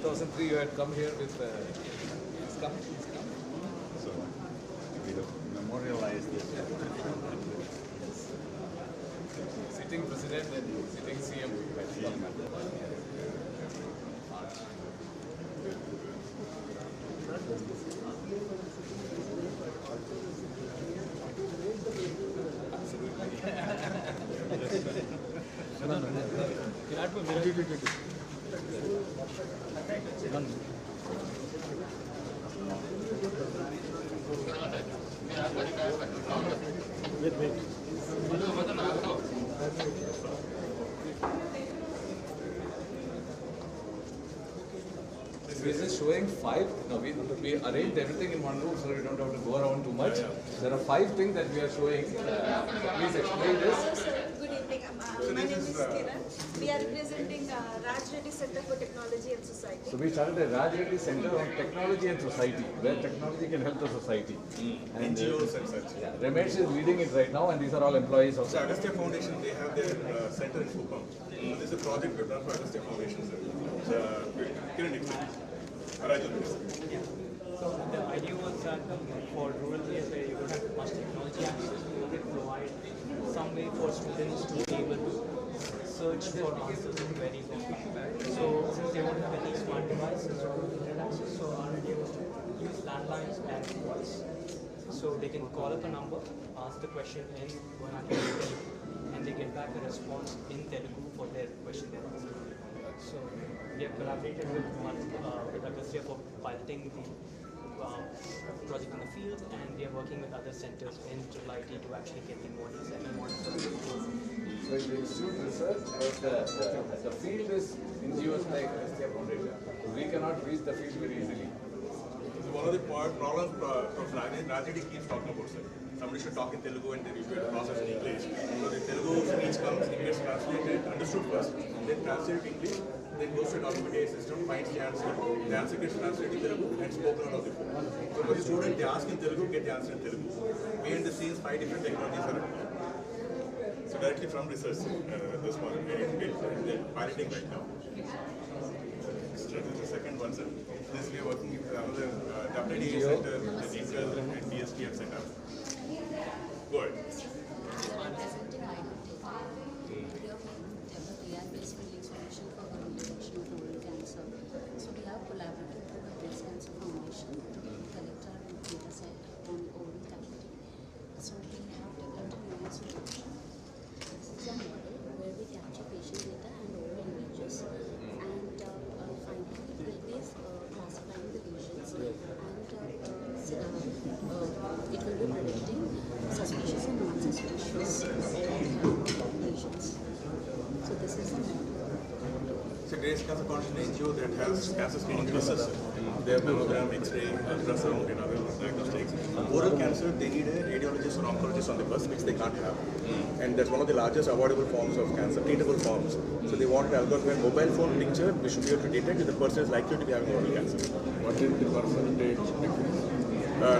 2003 you had come here with it's come. So we have memorialized this. Sitting president and sitting CM. This is showing 5. No, we arranged everything in one room so we don't have to go around too much. There are 5 things that we are showing. Please explain this. Good evening. My name is Kiran. We are representing Raj Reddy Center for Technology and Society. So we started a Raj Reddy Center on Technology and Society, where technology can help the society. And NGOs and such. yeah, Ramesh is leading it right now, and these are all employees of. So Agastya Foundation, they have their center in Kupam. This is a project we've done for Agastya Foundation, sir. So, Kiran, explain. Raju, please. So the idea was that for rural areas where you don't have much technology access, we could provide some way for students to be able to search for answers in very long. So since they don't have any smart devices or internet access, so our idea was to use landlines and voice. So they can call up a number, ask the question in vernacular, and they get back a response in Telugu for their question they're asking. So we have collaborated with Agastya for piloting the project in the field, and we are working with other centers in IIT to actually get the models and So in the institute research, the field is NGOs like Agastya Foundation. So we cannot reach the field very easily. So one of the problems Prof. Rajedi keeps talking about, sir. Somebody should talk in Telugu and they review the process in English. So the Telugu speech comes, it gets translated, understood first, then translated to English, then goes to a documentation system, finds the answer gets translated in Telugu and spoken out of the phone. So for the student, they ask in Telugu, get the answer in Telugu. Behind the scenes, 5 different technologies are involved. So directly from research, this one, they're piloting right now. This is the second one, sir. This we are working with another WDA center, the Digital and DST have set up. Go ahead. We are representing IIT. We are develop AI-based building solution for early detection of oral cancer. So we have collaborated with the Breast Cancer Foundation to collect our data set on oral cavity. So we have developed an AI solution. This is a model where we capture patient data and oral images, and finally it will be classifying the lesions, and it will be predicting suspicious and non-suspicious lesions. So this is the model. So Breast Cancer Foundation is an NGO that has cancer screening research. They have mammogram, X-ray, ultrasound, and other diagnostics. Oral cancer, they need a radiologist or oncologist on the bus, which they can't have. And that's one of the largest avoidable forms of cancer, treatable forms. So they want an algorithm, mobile phone picture, we should be able to detect if the person is likely to be having oral cancer. What is the percentage?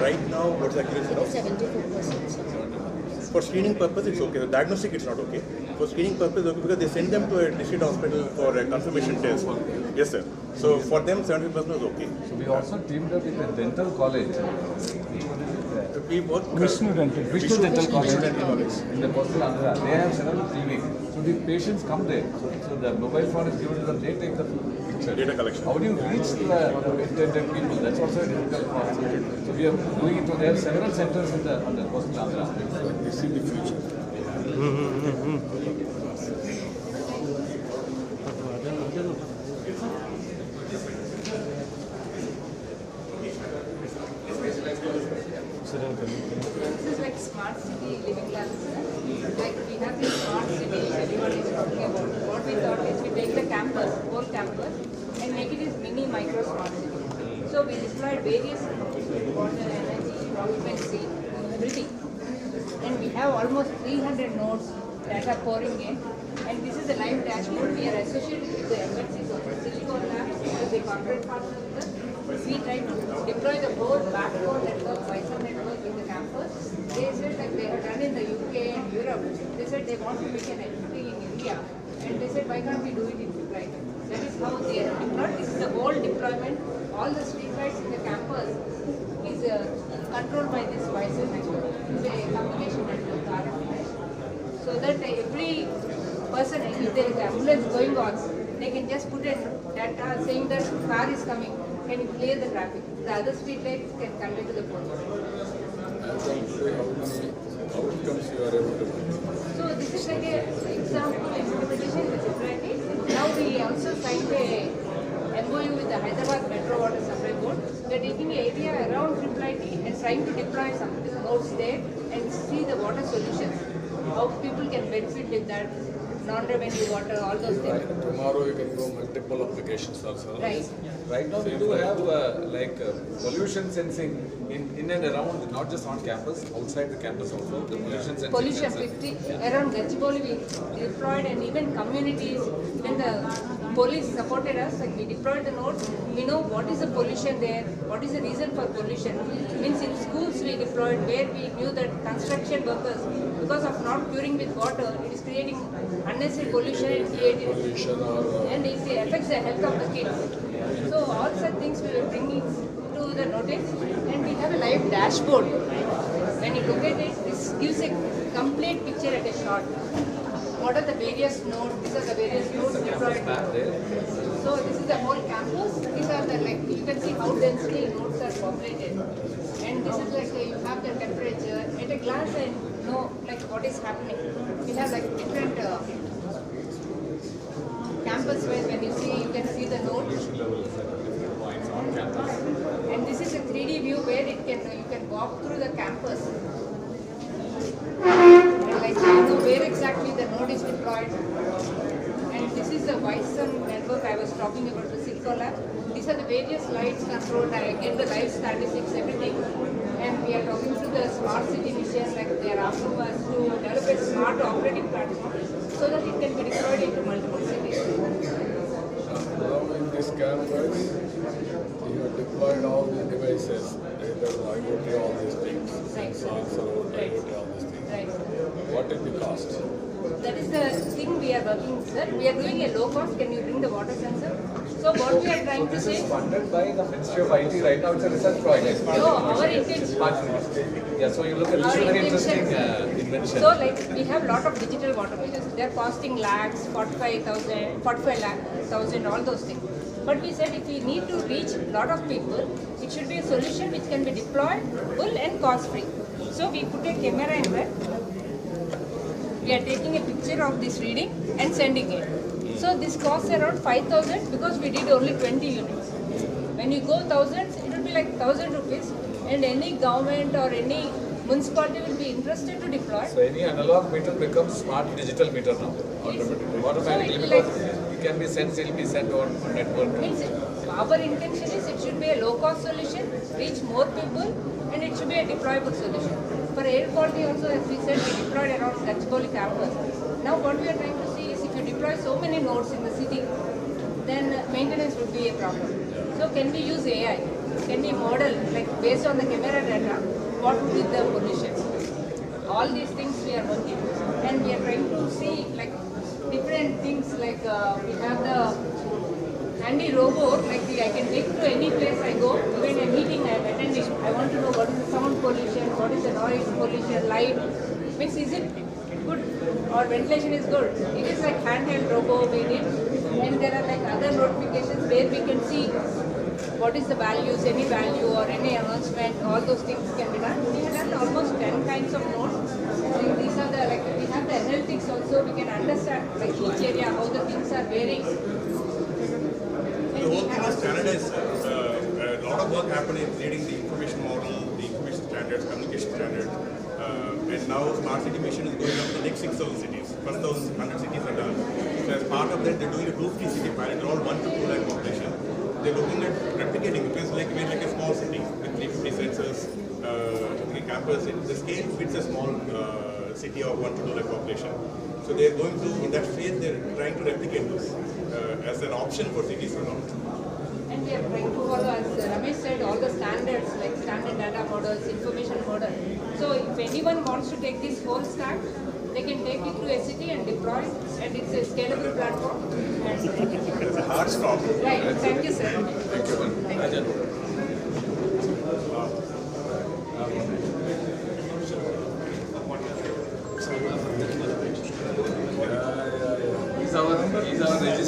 Right now, what's the accuracy of? 74%. For screening purpose, it's okay. The diagnostic, it's not okay. For screening purpose, okay, because they send them to a district hospital for a confirmation test. Yes, sir. So for them, 70% is okay. So we also teamed up with a dental college. We work Vishnu Dental College in the coastal Andhra. They have several clinics. So the patients come there. So the mobile phone is given to them. They take the picture. Data collection. How do you reach the intended people? That's also a difficult process. So we are doing it. So they have several centers in on the coastal Andhra. This is the future. This is like smart city living classes. Like we have this smart city everybody is talking about. What we thought is we take the campus, whole campus, and make it as mini micro smart city. So we deployed various water, energy, occupancy, building. And we have almost 300 nodes that are pouring in. And this is a live dashboard. We are associated with the MNCs of Silicon Labs because they corporate partner with us. We try to deploy the whole backbone network, Wi-Fi network in the campus. They said that they have done in the UK and Europe. They said they want to make an entity in India. And they said, why can't we do it in Dubai? That is how they have deployed. This is the whole deployment. deployment, all the street lights in the campus is controlled by this Wi-Fi network. It's a communication network, RF, so that every person, if there is ambulance going on, they can just put in data saying that car is coming, can you clear the traffic? The other street lights can convey to the police. As of today, how many outcomes you are able to do? So this is like a example implementation with Triplet. Now we also signed a MOU with the Hyderabad Metro Water Supply Board. We are taking an area around Triplet and trying to deploy some nodes there and see the water solutions, how people can benefit with that, non-revenue water, all those things. Right. Tomorrow you can go multiple applications also. Right. Right now we do have pollution sensing in and around, not just on campus, outside the campus also. The pollution sensing. Pollution sensor. 50 around Gachibowli we deployed, and even communities, when the police supported us, like we deployed the nodes, we know what is the pollution there, what is the reason for pollution. Means in schools we deployed where we knew that construction workers, because of not curing with water, it is creating unnecessary pollution and creating Pollution or and it affects the health of the kids. So all such things we were bringing to the notice, and we have a live dashboard. When you look at it, this gives a complete picture at a shot. What are the various nodes? These are the various nodes deployed. So this is the whole campus. These are the, like, you can see how densely nodes are populated. And this is like you have the temperature at a glance and know like what is happening. We have like different campus where when you see, you can see the node. And this is a 3D view where it can you can walk through the campus. And like you know where exactly the node is deployed. And this is the Wi-Fi network I was talking about, the Cisco lab. These are the various lights controlled. I get the live statistics, everything. And we are talking to the smart city mission, like they are asking us to develop a smart operating platform so that it can be deployed into multiple cities. now in this campus, you have deployed all the devices, either IoT, all these things, sensors or IoT, all these things. Right. What is the cost? That is the thing we are working, sir. We are doing a low cost. Can you bring the water sensor? So what we are trying to This say. is funded by the Ministry of IT right now. It's a research project. No, our intention. Smart cities. Yeah, so you look at this Our is a very intention. interesting invention. So like we have lot of digital water meters. They are costing lakhs, 45,000, all those things. But we said if we need to reach lot of people, it should be a solution which can be deployable and cost free. So we put a camera in there. We are taking a picture of this reading and sending it. So this costs around 5,000 because we did only 20 units. When you go thousands, it will be like 1,000 rupees, and any government or any municipality will be interested to deploy. So any analog meter becomes smart digital meter now. Automatically, So it because it can be sent, it will be sent on network. Means our intention is it should be a low cost solution, reach more people, and it should be a deployable solution. For air quality also, as we said, we deployed around Gachibowli campus. Now what we are trying to see is if you deploy so many nodes in the city, then maintenance would be a problem. So can we use AI? Can we model, like based on the camera data, what would be the pollution? All these things we are working, and we are trying to see like different things, like we have the handy robot, like I can take to any place I go, even a meeting I am attending, I want to know what is the sound pollution, what is the noise pollution, light, means is it good or ventilation is good. It is like handheld robot we did, and there are like other notifications where we can see what is the values, any value or any announcement, all those things can be done. We have done almost 10 kinds of nodes. Like these are the, like we have the analytics also, we can understand like each area how the things are varying. The whole thing is standardized. A lot of work happened in creating the information model, the information standards, communication standards. And now Smart City Mission is going up to the next 6,000 cities. First 1,100 cities are done. So as part of that, they're doing a 250 city pilot, all 1 to 2 lakh population. They're looking at replicating, because we're like a small city with 350 sensors, the campus. The scale fits a small city of 1 to 2 lakh population. So they're going through, in that phase, they're trying to replicate this as an option for cities or not. And we are trying to follow, as Ramesh said, all the standards like standard data models, information model. So if anyone wants to take this whole stack, they can take it to a city and deploy, and it's a scalable platform. And It's a hard stop. right, thank you, sir. Thank you.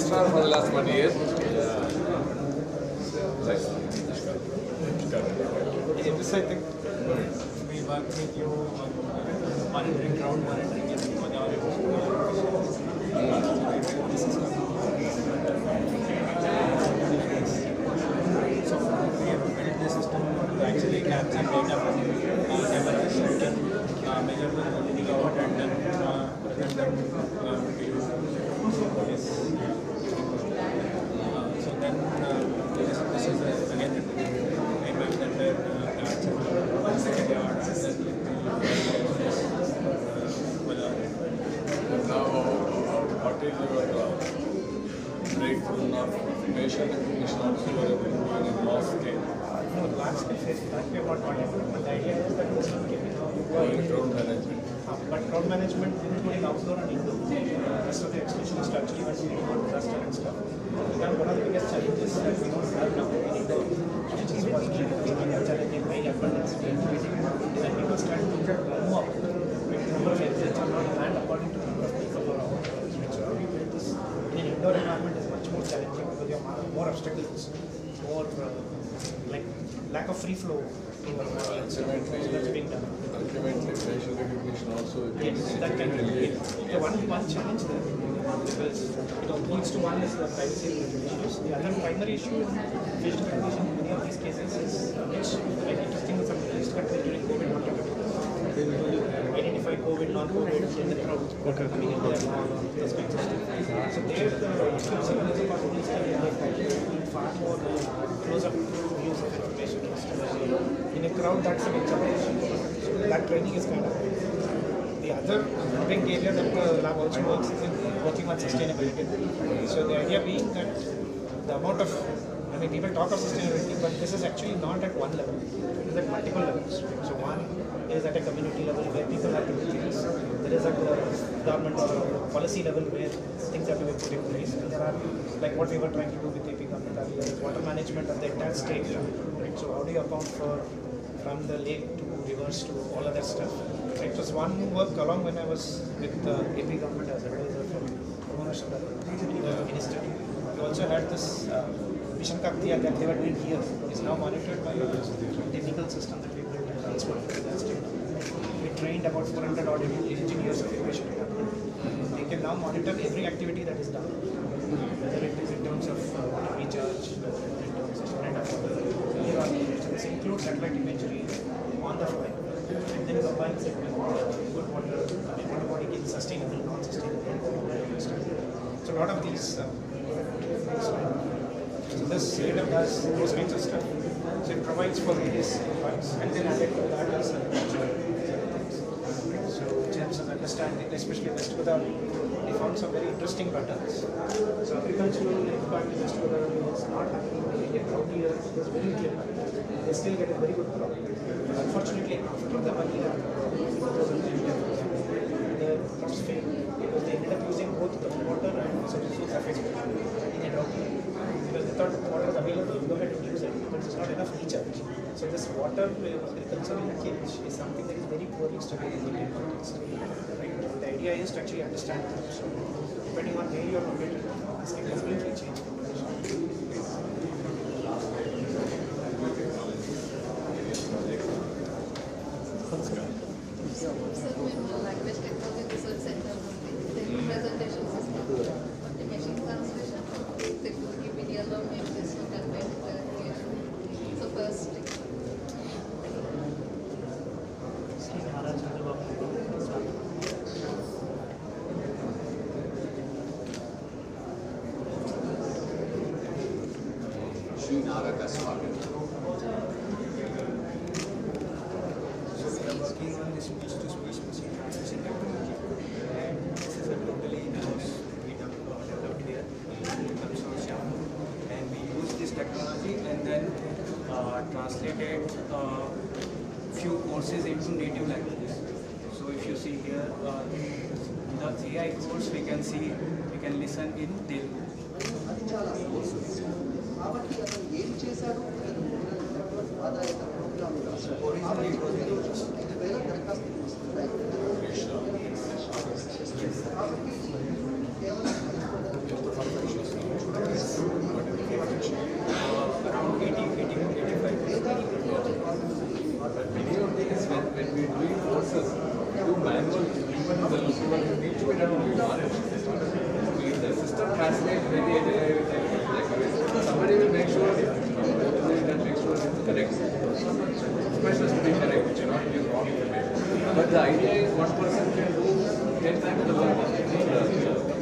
registrar for the last 20 years. Right. This I think we work with you on monitoring, crowd monitoring and so we have built the system to actually capture data from cameras and can measure the gigawatt and then yes. So then this is again payment and then second yard and then Now, what is your breakthrough of patient recognition also you are able to do in a mass scale? no, large scale phase that we have not got into, but the idea is that this will give you Crowd management. but crowd management including outdoor and indoor. Rest of the extension is actually when we want disaster and stuff. Then one of the biggest challenges that we don't have now in indoor, which is possibly the challenging high abundance is that people start to move up with the number of exits are not planned according to the number of people per hour. So how we build this in an indoor environment is much more challenging because you have more obstacles, more like lack of free flow in the audience. So that's being done. Ultimately, facial recognition also Yes, that can be. The one challenge there, because it leads to one is the privacy related issues. The other primary issue in facial recognition in many of these cases is which, like interesting with some just happened during COVID, not identify COVID, non-COVID in the crowd coming in there, those kinds of stuff. So there, the accuracy and other possibilities can be far more close-up views of information. In a crowd, that's a big challenge. So that training is kind of the other big area that the lab also works is in working on sustainability. So the idea being that the amount of, I mean, people talk of sustainability, but this is actually not at one level. It is at multiple levels. So one is at a community level where people have to do things. There is at the government or policy level where things have to be put in place. And there are, like what we were trying to do with AP government earlier, is water management of the entire state. Right? So how do you account for from the lake to rivers to all other stuff? Right? It was one work along when I was with the AP government as advisor from the minister. We also had this Mission Kaktiya that they were doing here is now monitored by a technical system that we built and transferred to the state. We trained about 400 odd engineers of innovation development. They can now monitor every activity that is done, whether it is in terms of water recharge, whether it is in terms of spread of water. This includes satellite imagery on the fly, and then combines it with good water, water body is sustainable, non-sustainable. So a lot of these so this setup does those kinds of stuff. So it provides for various parts, and then added to that is so in terms of understanding, especially West Godavari, they found some very interesting patterns. So agricultural impact in West Godavari is not happening in India. Out here is very clear. They still get a very good crop. But unfortunately, after the 1 year, 2010, the crops failed because they ended up using both the water and some surface water in a drought year. Because they thought water is available, go ahead and use it, but there's not enough recharge. So this water agricultural linkage is something that is very poorly studied in the Indian context. Right? The idea is to actually understand them. So depending on where you are located, this can completely change the Language Technology Research Center presentation system, the machine translation, Telugu Wikipedia lo మేము చేస్తుంటాం clarification. So first working on this speech-to-speech machine translation technology, and this is a totally in-house we developed here in consortium, and we use this technology and then translated few courses into native languages. So if you see here, the AI course we can listen in Telugu. Originally it was in English.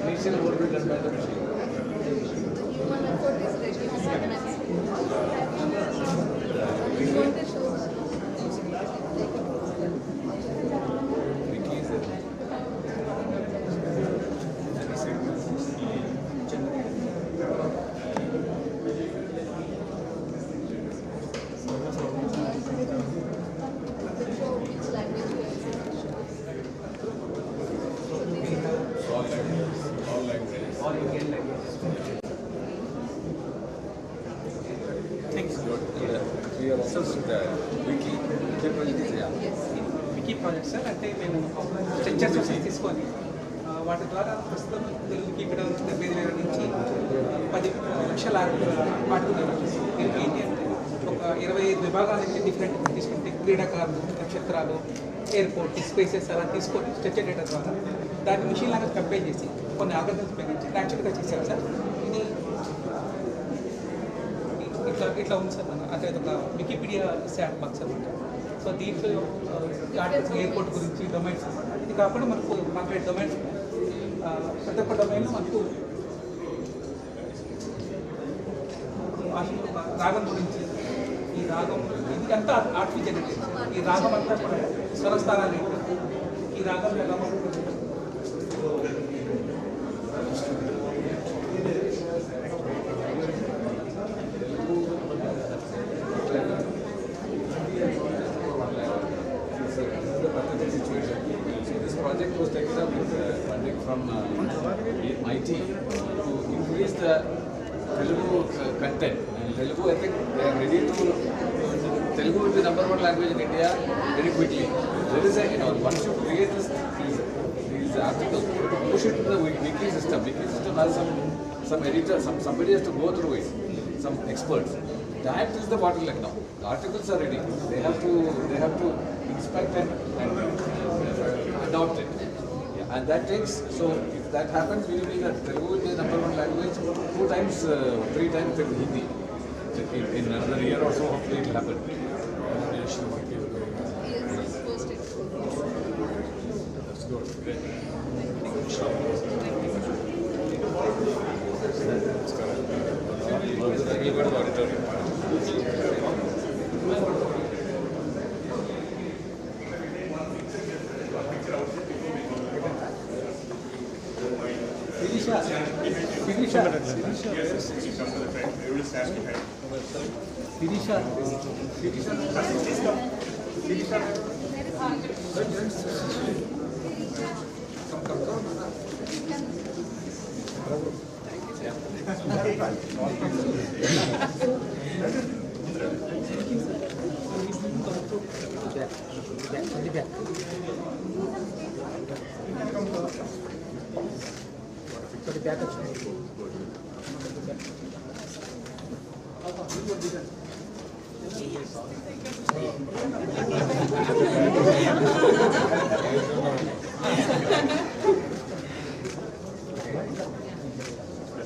initial work will be done by the machine. Human effort is reduced significantly. We want to show Wiki is there. show which language we are using. So these are All languages. Or you can like We are also wiki. Wiki project sir అంటే మేము structures తీసుకొని వాటి ద్వారా ప్రస్తుతం తెలుగుకి ఇక్కడ 75,000 నుంచి 10 లక్షల పాటుకున్నారు. దీనికి ఏంటి అంటే ఒక 25 విభాగాలకి డిఫరెంట్ తీసుకుంటే క్రీడాకారులు, నక్షత్రాలు, ఎయిర్పోర్ట్, స్పేసెస్ అలా తీసుకొని స్ట్రక్చర్ డేటా ద్వారా దాన్ని మిషన్ లాగా కంపేర్ చేసి కొన్ని ఆల్గరిథమ్స్ ఉపయోగించి న్యాచురల్గా చేశారు సార్. ఇది ఇట్లా ఉంది సార్. అంటే ఒక వికీపీడియా శాట్ బాక్స్ అనమాట. సో దీంట్లో ఎయిర్పోర్ట్ గురించి డొమైన్స్, ఇది కాకుండా మనకు కాంక్రీట్ డొమైన్స్, ప్రతి ఒక్క డొమైన్లో మనకు రాగం గురించి, ఈ రాగం ఇది అంతా ఆర్టిఫిషియల్ జనరేషన్. ఈ రాగం అంతా కూడా స్వరస్థానాలు ఏంటి, ఈ రాగం ఎలా ఉంటుంది. Situation. So this project was taken up with funding from IIT to increase the Telugu content. And Telugu, I think they are ready to. Telugu will be number one language in India very quickly. There is a once you create these articles, push it to the wiki system. Wiki system has some editor, somebody has to go through it, some experts. That is the bottleneck now. The articles are ready. They have to inspect and adopt it. Yeah, and that takes, so if that happens, we will be that Telugu will be the number one language 2 times, 3 times in Hindi. In another year or so, hopefully it will happen. yes, first expo. That's good. Great. We will go to the auditorium.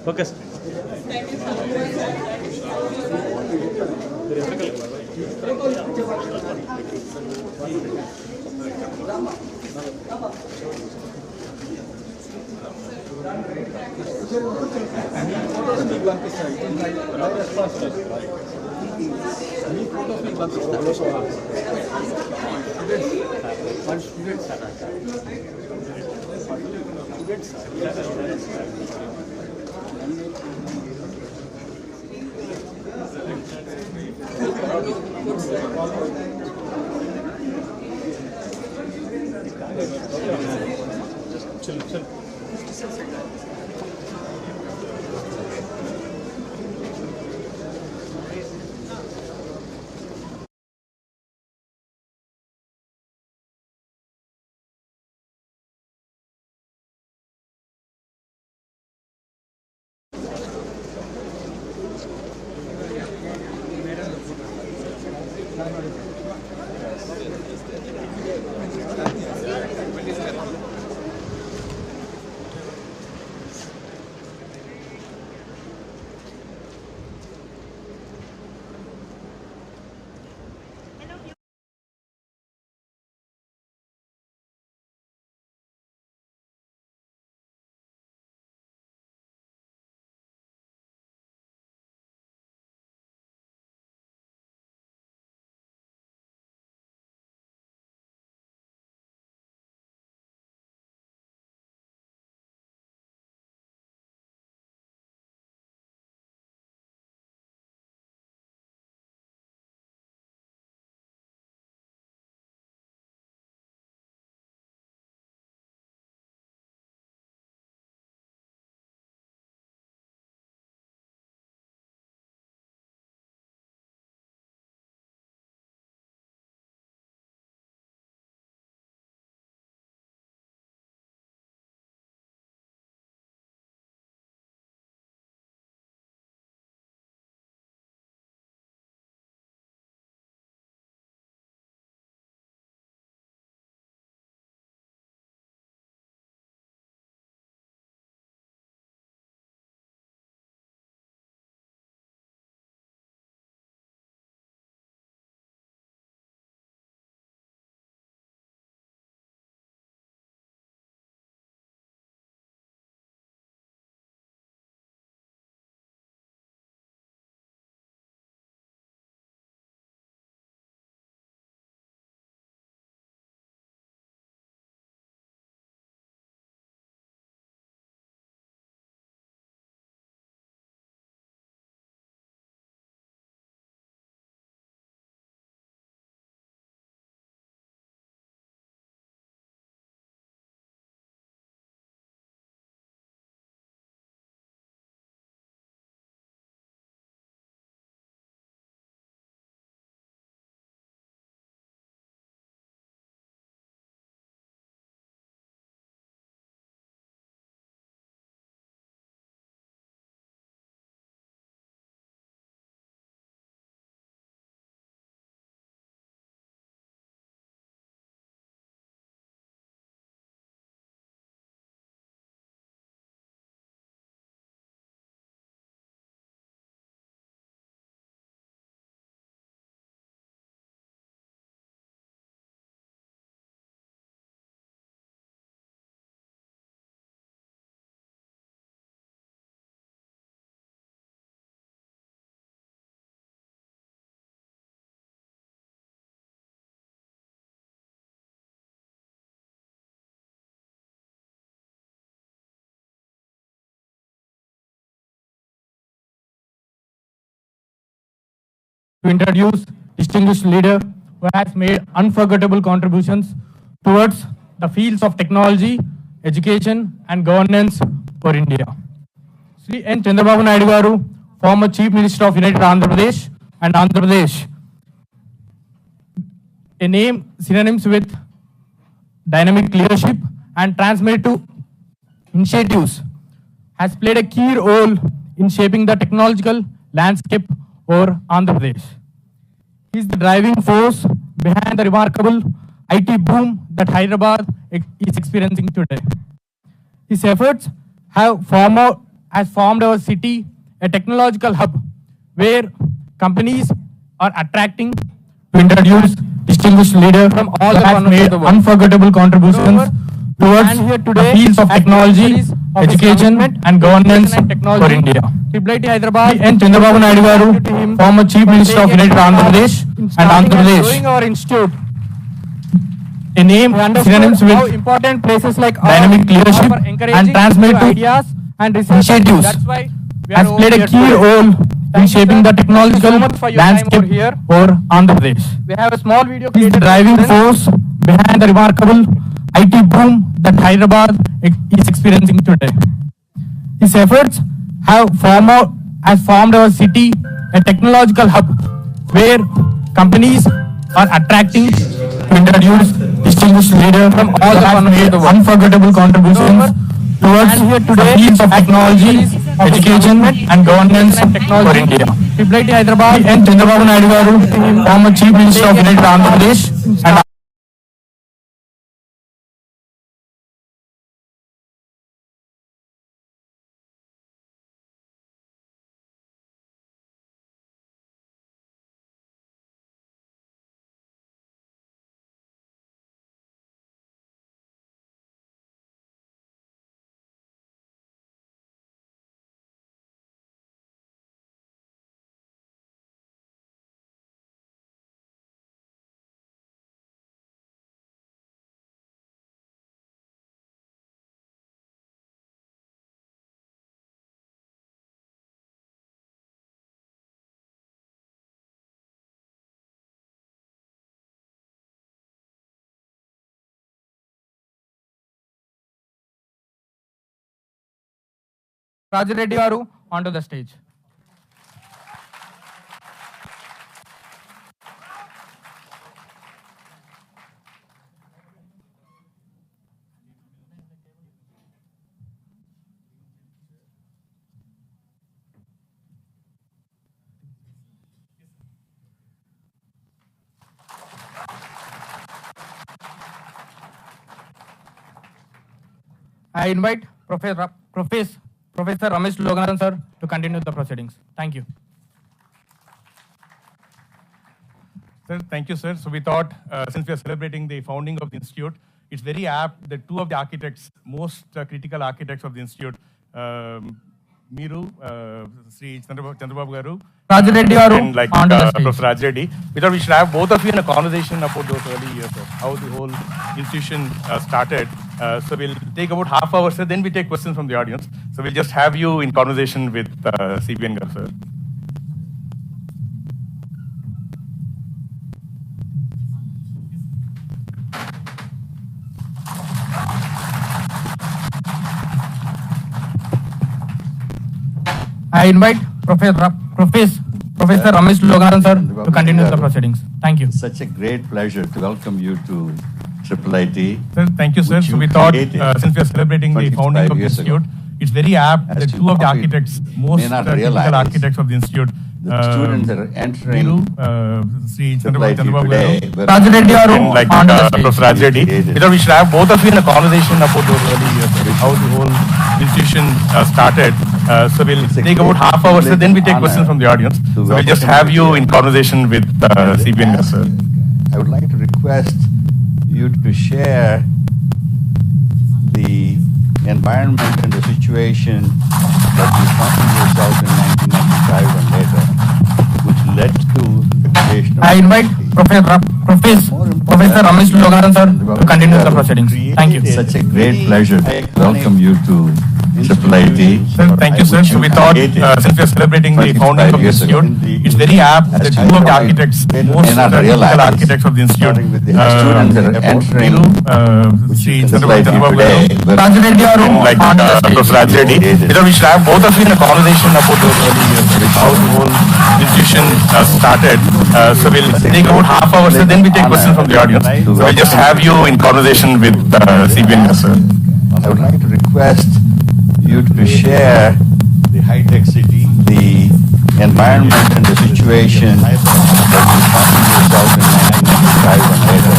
Okay sir. మీకు పంపిస్తాను. మీ photos మీకు పంపిస్తాను. to introduce distinguished leader who has made unforgettable contributions towards the fields of technology, education and governance for India. Sri N. Chandrababu Naidu Garu, former Chief Minister of United Andhra Pradesh and Andhra Pradesh, a name synonymous with dynamic leadership and transformative initiatives, has played a key role in shaping the technological landscape over Andhra Pradesh. He is the driving force behind the remarkable IT boom that Hyderabad is experiencing today. His efforts have formed our city a technological hub where companies are attracting to introduce distinguished leaders from all the corners made of the world. Unforgettable contributions towards the fields of technology, education and governance for India. IIT Hyderabad and Chandrababu Naidu Garu, former Chief Minister of United Andhra Pradesh and Andhra Pradesh. Growing our institute, a name synonymous with important places like dynamic leadership and transformative ideas and initiatives, has played a key role in shaping the technological landscape over Andhra Pradesh. We have a small video. He is the driving force behind the remarkable IT boom that Hyderabad is experiencing today. His efforts have formed our city a technological hub where companies are attracting to introduce distinguished leaders from all the corners of the world. Unforgettable contributions towards the fields of technology, education and governance for India. IIT Hyderabad and Chandrababu Naidu Garu, former Chief Minister of United Andhra Pradesh and Raju Reddy Garu onto the stage. I invite Professor Ramesh Loganathan sir to continue the proceedings. Thank you. Sir, thank you, sir. So we thought, since we are celebrating the founding of the institute, it's very apt that two of the architects, most critical architects of the institute, Miru, Sri Chandrababu Garu, Raju Reddy Garu and like onto the stage. Professor Raj Reddy. We thought we should have both of you in a conversation about those early years, sir, how the whole institution started. So we'll take about half hour, sir, then we take questions from the audience. So we'll just have you in conversation with CPN Garu, sir. I invite Professor Ramesh Loganathan sir to continue the proceedings. Thank you. Such a great pleasure to welcome you to IIT. Sir, thank you, sir. So we thought, since we are celebrating the founding of the institute, it's very apt that two of the architects, most critical architects of the institute, the students that are entering Sri IIT Chandrababu today, Garu, Raju Reddy Garu and like onto the stage. Professor Raj Reddy. We thought we should have both of you in a conversation about those early years, sir, how the whole institution started. So we'll take about half hour, sir, then we take questions from the audience. So we'll just have you in conversation with CPN Garu, sir. I would like to request you to share the environment and the situation that you found yourself in 1995 and later, which led to the creation of I invite Professor Ramesh Loganathan sir to continue the proceedings. Thank you. Such a great pleasure to welcome you to Triple IT. Sir, thank you, sir. So we thought, since we are celebrating the founding of the institute, it's very apt that two of the architects, most critical architects of the institute, Students are entering Sri Triple IT Chandrababu today. galam, like Professor Rajreddy, because we should have both of you in a conversation about those early years, like how the whole institution started. So we'll take about half hour, so then we take questions from the audience. So we'll just have you in conversation with CBN, sir. I would like to request you to share the high-tech city, the environment and the situation that you found yourself in 1995 and later,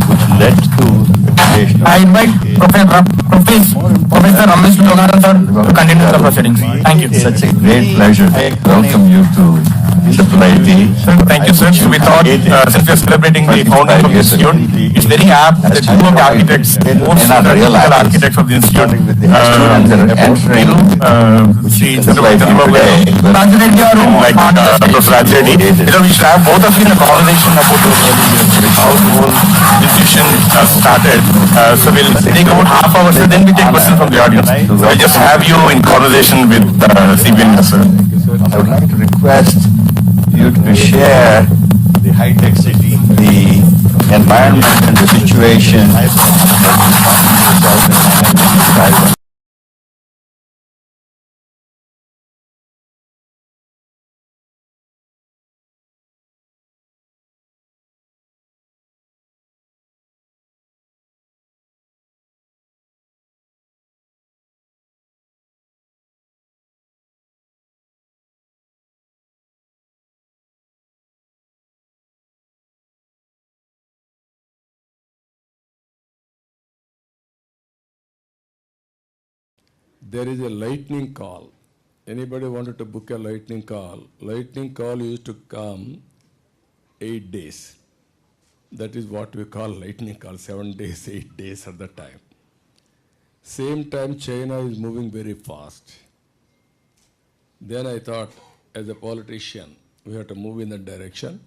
which led to the creation of... I invite Professor Ramesh Logaran sir to continue the proceedings. Thank you. Such a great pleasure to welcome you to Triple IT. Sir, thank you, sir. So we thought, since we are celebrating the founding of the institute, it's very apt that two of the architects, most critical architects of the institute, Students are entering Sri Chandrababu galam, like Professor Rajreddy, because we should have both of you in a conversation about those early years, like how the whole institution started. So we'll take about half hour, so then we take questions from the audience. So we'll just have you in conversation with CBN, sir. I would like to request you to share the high-tech city, the environment and the situation that you found yourself in 1995. There is a lightning call. Anybody wanted to book a lightning call? Lightning call used to come 8 days. That is what we call lightning call, 7 days, 8 days at the time. Same time, China is moving very fast. Then I thought, as a politician, we have to move in that direction.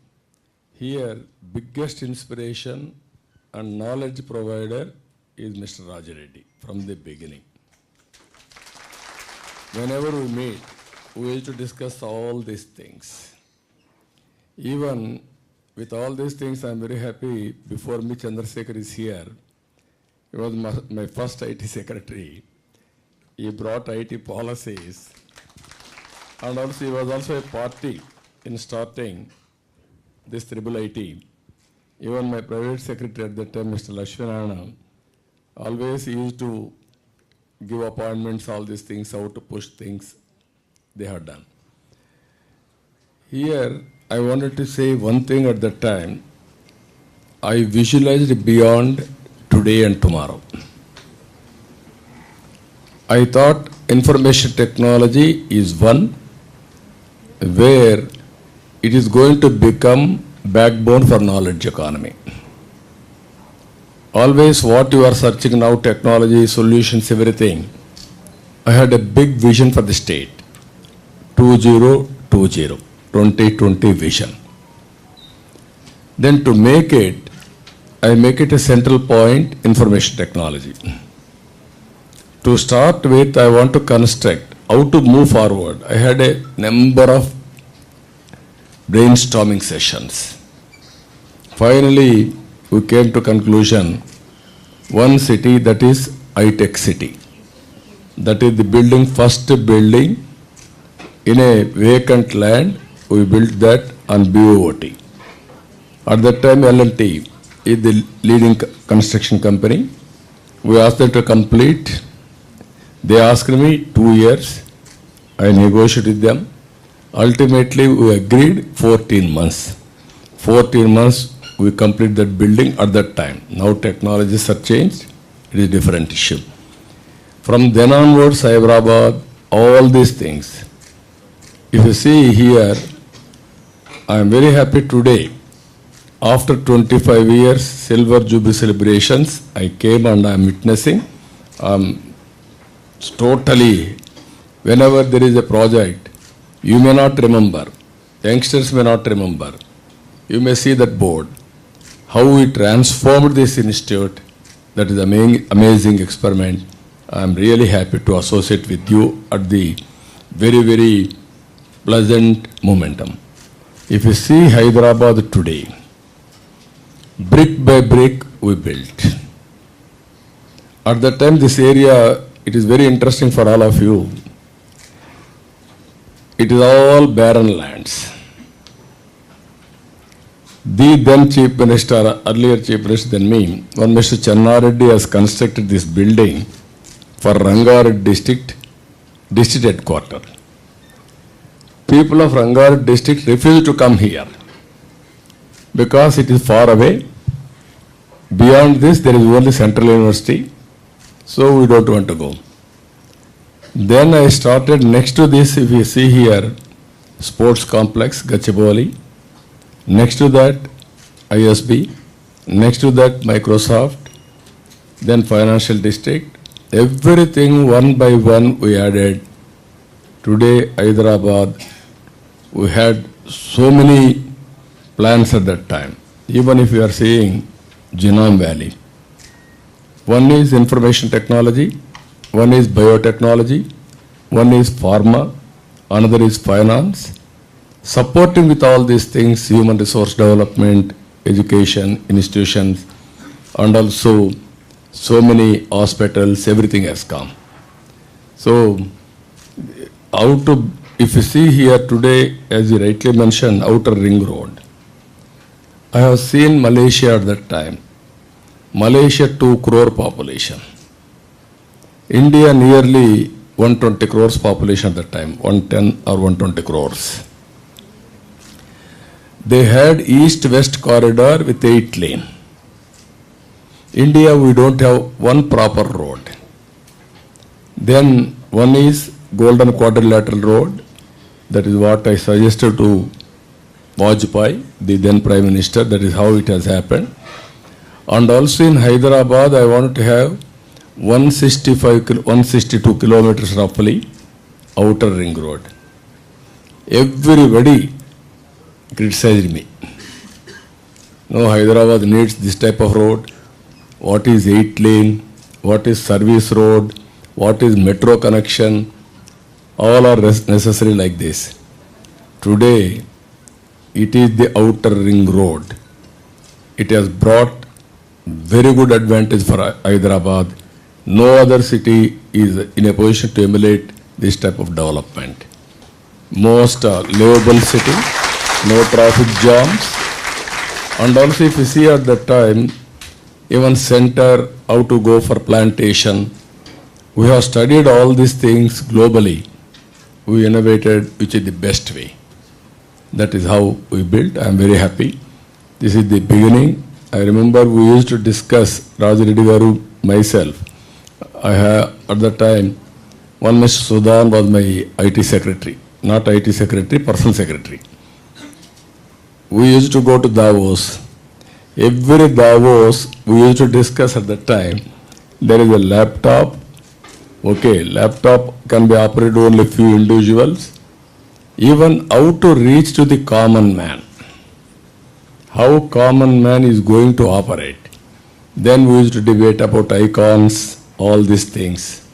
Here, biggest inspiration and knowledge provider is Mr. Rajareddy from the beginning. Whenever we meet, we used to discuss all these things. Even with all these things, I'm very happy. Before me, Chandrasekhar is here. He was my first IT secretary. He brought IT policies. And also, he was also a party in starting this Triple IT. Even my private secretary at that time, Mr. Lakshminarayana, always used to give appointments, all these things, how to push things they have done. Here, I wanted to say one thing at that time. I visualized beyond today and tomorrow. I thought information technology is one where it is going to become backbone for knowledge economy. Always what you are searching now, technology, solutions, everything. I had a big vision for the state. 2020 vision. Then to make it, I make it a central point, information technology. To start with, I want to construct how to move forward. I had a number of brainstorming sessions. Finally, we came to conclusion, one city, that is high-tech city. That is the building, first building in a vacant land. We built that on BOT. At that time, L&T is the leading construction company. We asked them to complete. They asked me 2 years. I negotiated with them. Ultimately, we agreed 14 months. 14 months, we complete that building at that time. Now technologies have changed. It is a different issue. From then onwards, Hyderabad, all these things. If you see here, I am very happy today. After 25 years, Silver Jubilee celebrations, I came and I am witnessing. Totally, whenever there is a project, you may not remember, youngsters may not remember. You may see that board. How we transformed this institute, that is amazing experiment. I'm really happy to associate with you at the very, very pleasant momentum. If you see Hyderabad today, brick by brick we built. At that time, this area, it is very interesting for all of you. It is all barren lands. The then Chief Minister, earlier Chief Minister than me, one Mr. Chandrababu has constructed this building for Rangareddy district headquarters. People of Rangareddy district refuse to come here because it is far away. Beyond this, there is only Central University, so we don't want to go. Then I started next to this, if you see here, sports complex, Gachibowli. Next to that, ISB. Next to that, Microsoft. Then financial district. Everything one by one we added. Today, Hyderabad, we had so many plans at that time. Even if you are seeing Genome Valley. One is information technology, one is biotechnology, one is pharma, another is finance. Supporting with all these things, human resource development, education, institutions, and also so many hospitals, everything has come. So, if you see here today, as you rightly mentioned, outer ring road. I have seen Malaysia at that time. Malaysia 2 crore population. India nearly 120 crores population at that time, 110 or 120 crores. They had east-west corridor with 8 lane. India, we don't have one proper road. Then one is Golden Quadrilateral Road. That is what I suggested to Vajpayee, the then Prime Minister. That is how it has happened. And also in Hyderabad, I wanted to have 162 kilometers roughly outer ring road. Everybody criticized me. No, Hyderabad needs this type of road. What is 8 lane? What is service road? What is metro connection? All are necessary like this. Today, it is the outer ring road. It has brought very good advantage for Hyderabad. No other city is in a position to emulate this type of development. Most livable city, no traffic jams. And also if you see at that time, even center, how to go for plantation. We have studied all these things globally. We innovated which is the best way. That is how we built. I am very happy. This is the beginning. I remember we used to discuss, Raju Reddy Garu, myself. I have, at that time, one Mr. Sudan was my IT secretary. Not IT secretary, personal secretary. We used to go to Davos. Every Davos, we used to discuss at that time, there is a laptop. Okay, laptop can be operated only few individuals. Even how to reach to the common man. How common man is going to operate. Then we used to debate about icons, all these things,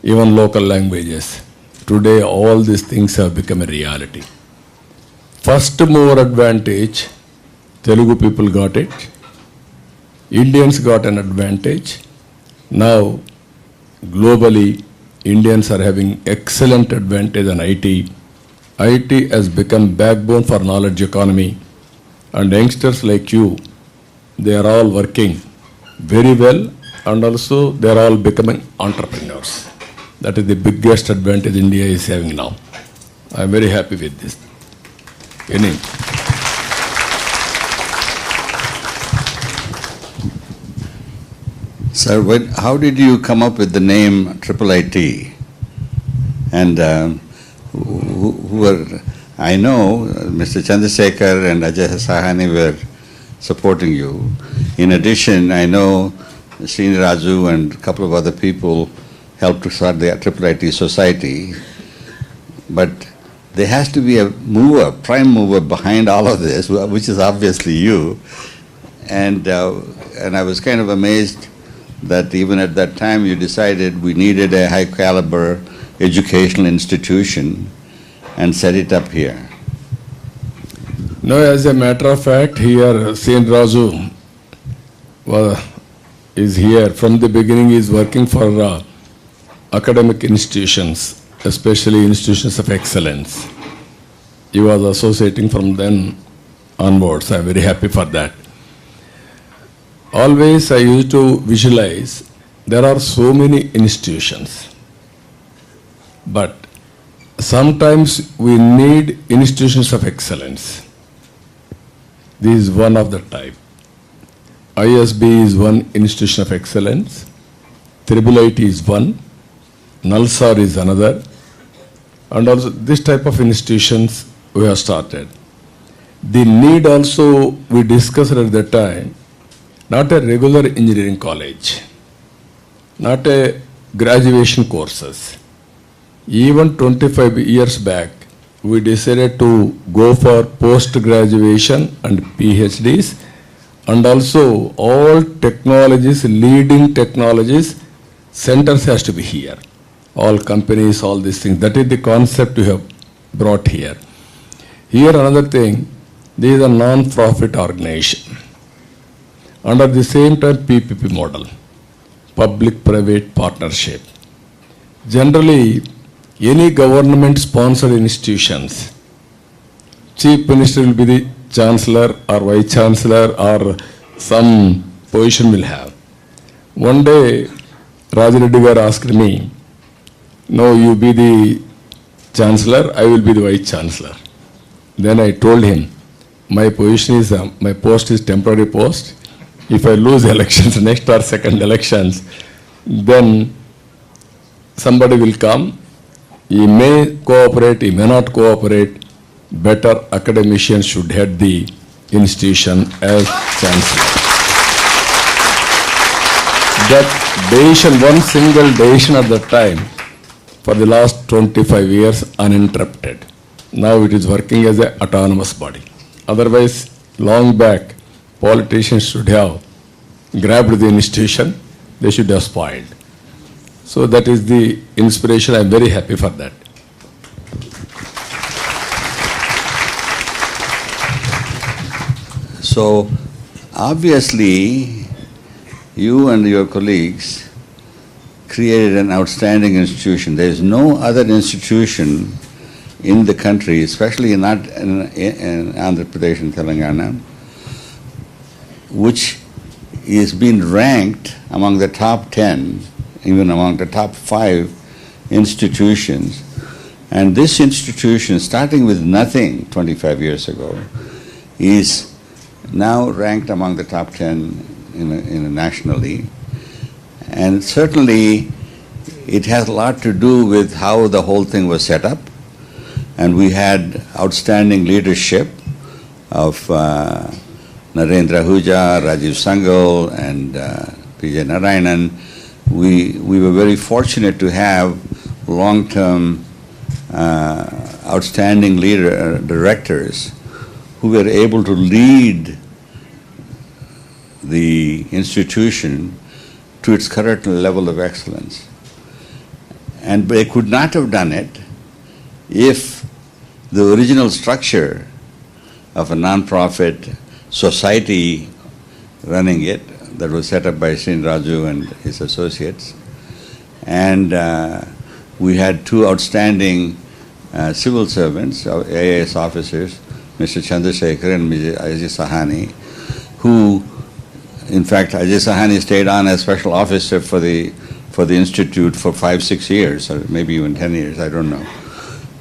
even local languages. Today, all these things have become a reality. First mover advantage, Telugu people got it. Indians got an advantage. Now, globally, Indians are having excellent advantage on IT. IT has become backbone for knowledge economy. And youngsters like you, they are all working very well, and also they are all becoming entrepreneurs. That is the biggest advantage India is having now. I am very happy with this. Sir, how did you come up with the name IIT? And who are, I know Mr. Chandrasekhar and Ajay Sahani were supporting you. In addition, I know Srini Raju and a couple of other people helped to start the IIT Society. But there has to be a mover, prime mover behind all of this, which is obviously you. And I was kind of amazed that even at that time you decided we needed a high caliber educational institution and set it up here? No, as a matter of fact, here Saint Raju is here from the beginning. He is working for academic institutions, especially institutions of excellence. He was associating from then onwards. I am very happy for that. Always I used to visualize there are so many institutions, but sometimes we need institutions of excellence. This is one of the type. ISB is one institution of excellence, IIIT is one, Nalsar is another, and also this type of institutions we have started. The need also we discussed at that time, not a regular engineering college, not a graduation courses. Even 25 years back, we decided to go for post-graduation and PhDs, and also all technologies, leading technologies, centers has to be here. All companies, all these things. That is the concept we have brought here. Here another thing, this is a non-profit organization. Under the same time PPP model, public-private partnership. Generally, any government-sponsored institutions, Chief Minister will be the Chancellor or Vice Chancellor or some position will have. One day, Rajareddy Garu asked me, no, you be the Chancellor, I will be the Vice Chancellor. Then I told him, my position is, my post is temporary post. If I lose elections, next or second elections, then somebody will come. He may cooperate, he may not cooperate. Better academicians should head the institution as Chancellor. That decision, one single decision at that time, for the last 25 years, uninterrupted. Now it is working as an autonomous body. Otherwise, long back, politicians should have grabbed the institution, they should have spoiled. So that is the inspiration. I am very happy for that. So obviously, you and your colleagues created an outstanding institution. There is no other institution in the country, especially in Andhra Pradesh and Telangana, which is being ranked among the top 10, even among the top 5 institutions. And this institution, starting with nothing 25 years ago, is now ranked among the top 10 nationally. And certainly it has a lot to do with how the whole thing was set up. And we had outstanding leadership of Narendra Ahuja, Rajiv Sangal, and P.J. Narayanan. We were very fortunate to have long-term outstanding directors who were able to lead the institution to its current level of excellence. And they could not have done it if the original structure of a non-profit society running it, that was set up by Srin Raju and his associates. And we had 2 outstanding civil servants, AIS officers, Mr. Chandrasekhar and Mr. Ajay Sahani, who, in fact, Ajay Sahani stayed on as special officer for the institute for 5-6 years, or maybe even 10 years, I don't know.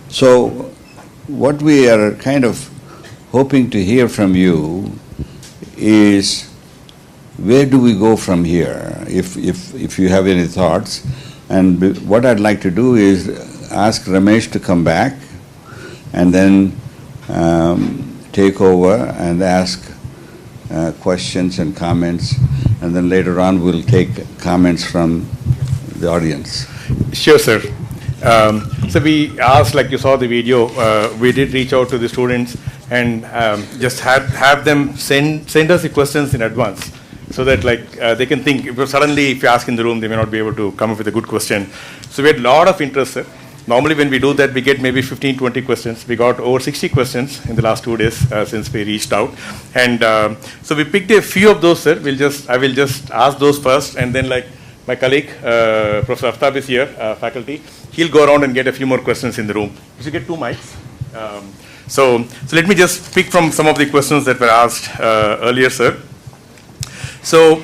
So what we are kind of hoping to hear from you is, where do we go from here, if you have any thoughts? And what I'd like to do is ask Ramesh to come back and then take over and ask questions and comments, and then later on we'll take comments from the audience. Sure, sir. So we asked, like you saw the video, we did reach out to the students and just have them send us the questions in advance. so that they can think. If suddenly, if you ask in the room, they may not be able to come up with a good question. So we had a lot of interest, sir. Normally, when we do that, we get maybe 15, 20 questions. We got over 60 questions in the last 2 days since we reached out. And so we picked a few of those, sir. I will just ask those first, and then my colleague, Professor Aftab is here, faculty. He'll go around and get a few more questions in the room. You should get 2 mics. So let me just pick from some of the questions that were asked earlier, sir. So,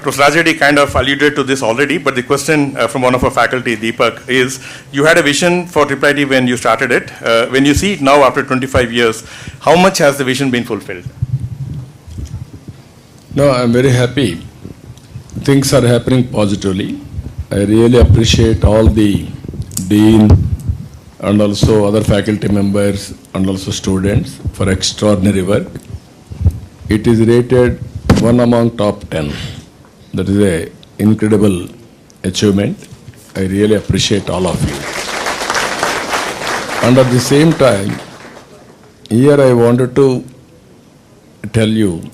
Professor Rajedi kind of alluded to this already, but the question from one of our faculty, Deepak, is you had a vision for IIT when you started it. When you see it now after 25 years, how much has the vision been fulfilled? No, I'm very happy. Things are happening positively. I really appreciate all the dean and also other faculty members and also students for extraordinary work. It is rated 1 among top 10. That is an incredible achievement. I really appreciate all of you. And at the same time, here I wanted to tell you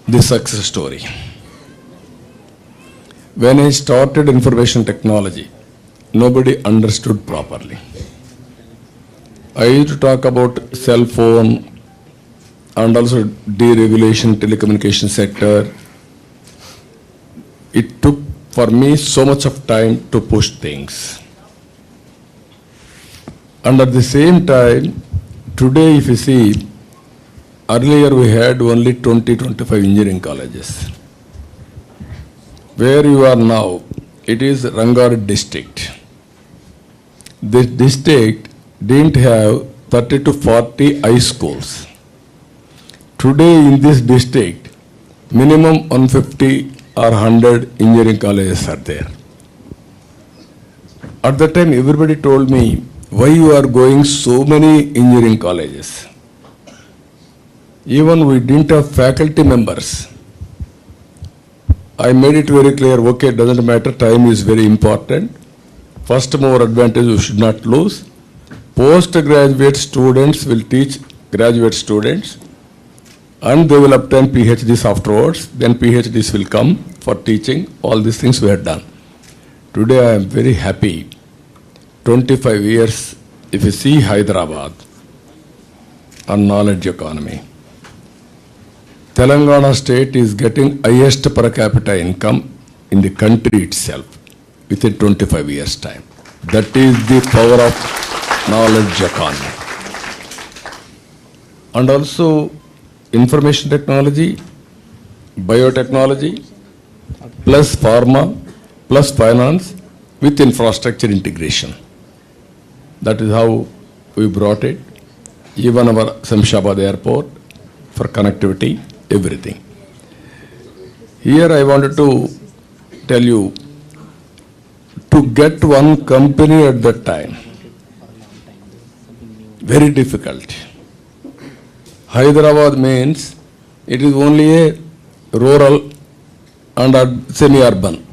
the success story. When I started information technology, nobody understood properly. I used to talk about cell phone and also deregulation telecommunication sector. It took for me so much of time to push things. And at the same time, today if you see, earlier we had only 20-25 engineering colleges. Where you are now, it is Rangad district. This district didn't have 30 to 40 high schools. Today in this district, minimum 150 or 100 engineering colleges are there. At that time, everybody told me, why you are going so many engineering colleges? Even we didn't have faculty members. I made it very clear, okay, it doesn't matter, time is very important. First mover advantage we should not lose. Postgraduate students will teach graduate students, and they will obtain PhDs afterwards. Then PhDs will come for teaching. All these things we have done. Today I am very happy. 25 years, if you see Hyderabad and knowledge economy, Telangana state is getting highest per capita income in the country itself within 25 years' time. That is the power of knowledge economy. And also information technology, biotechnology, plus pharma, plus finance with infrastructure integration. That is how we brought it. Even our Samshabad airport for connectivity, everything. Here I wanted to tell you, to get one company at that time, very difficult. Hyderabad means it is only a rural and semi-urban.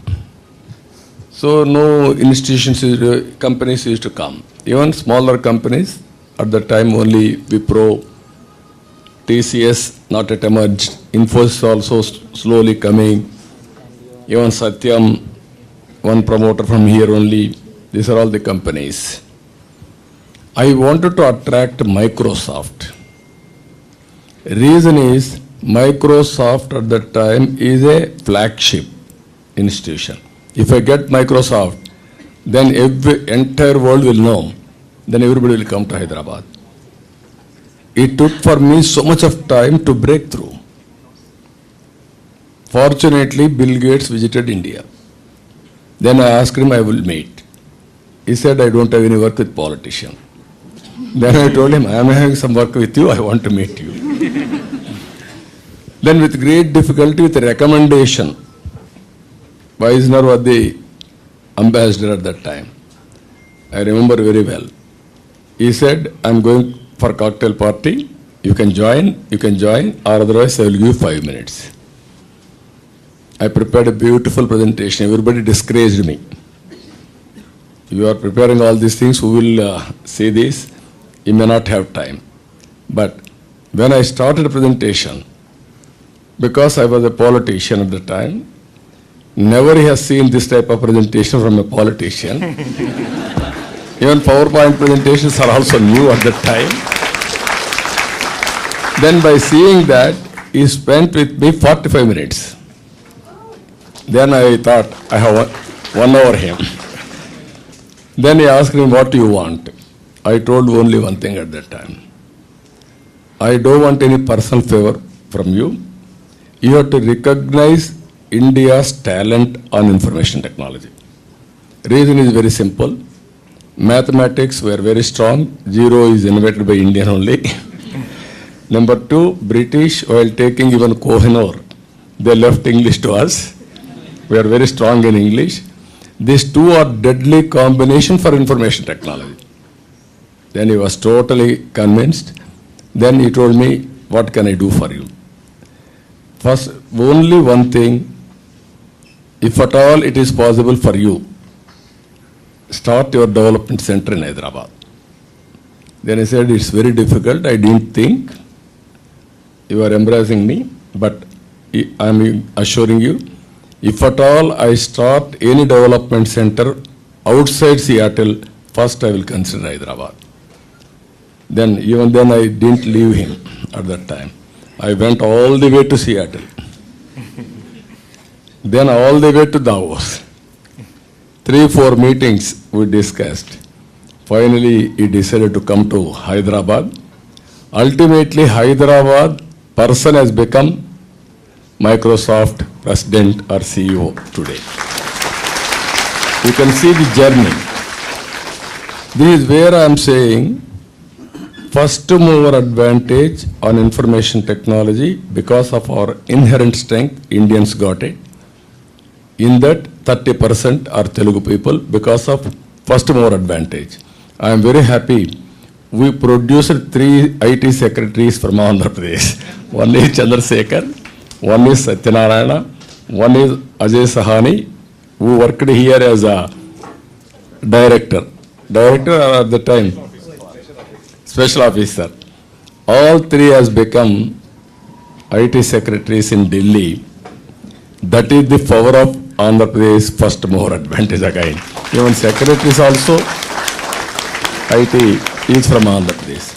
So no institutions, companies used to come. Even smaller companies, at that time only Wipro, TCS not yet emerged, Infosys also slowly coming, even Satyam, one promoter from here only. These are all the companies. I wanted to attract Microsoft. Reason is, Microsoft at that time is a flagship institution. If I get Microsoft, then entire world will know. Then everybody will come to Hyderabad. It took for me so much of time to break through. Fortunately, Bill Gates visited India. Then I asked him, I will meet. He said, I don't have any work with politicians. Then I told him, I am having some work with you, I want to meet you. Then with great difficulty, with a recommendation, Weisner was the ambassador at that time. I remember very well. He said, I am going for cocktail party, you can join, or otherwise I will give you 5 minutes. I prepared a beautiful presentation. Everybody discouraged me. You are preparing all these things, who will see this? You may not have time. But when I started a presentation, because I was a politician at the time, never he has seen this type of presentation from a politician. Even PowerPoint presentations are also new at that time. Then by seeing that, he spent with me 45 minutes. Then I thought, I have won over him. Then he asked me, what do you want? I told only one thing at that time. I don't want any personal favor from you. You have to recognize India's talent on information technology. Reason is very simple. Mathematics were very strong. Zero is invented by Indian only. Number two, British, while taking even Kohinoor, they left English to us. We are very strong in English. These two are deadly combination for information technology. Then he was totally convinced. Then he told me, what can I do for you? First, only one thing, if at all it is possible for you, start your development center in Hyderabad. Then I said, it's very difficult. I didn't think. You are embracing me, but I am assuring you, if at all I start any development center outside Seattle, first I will consider Hyderabad. Then, even then I didn't leave him at that time. I went all the way to Seattle. Then all the way to Davos. 3-4 meetings we discussed. Finally, he decided to come to Hyderabad. Ultimately, Hyderabad person has become Microsoft president or CEO today. You can see the journey. This is where I am saying first mover advantage on information technology because of our inherent strength, Indians got it. In that 30% are Telugu people because of first mover advantage. I am very happy. We produced 3 IT secretaries from Andhra Pradesh. One is Chandrasekhar, one is Satyanarayana, one is Ajay Sahani, who worked here as a director. Director at the time, special officer. All 3 has become IT secretaries in Delhi. That is the power of Andhra Pradesh first mover advantage again. Even secretaries also, IT is from Andhra Pradesh.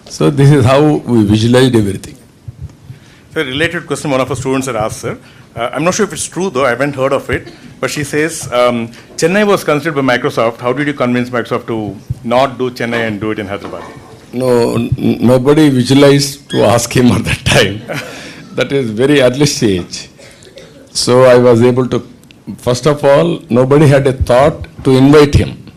So this is how we visualized everything. So a related question one of our students had asked, sir. I'm not sure if it's true though, I haven't heard of it. But she says, Chennai was considered by Microsoft. How did you convince Microsoft to not do Chennai and do it in Hyderabad? No, nobody visualized to ask him at that time. That is very early stage. So I was able to, first of all, nobody had a thought to invite him.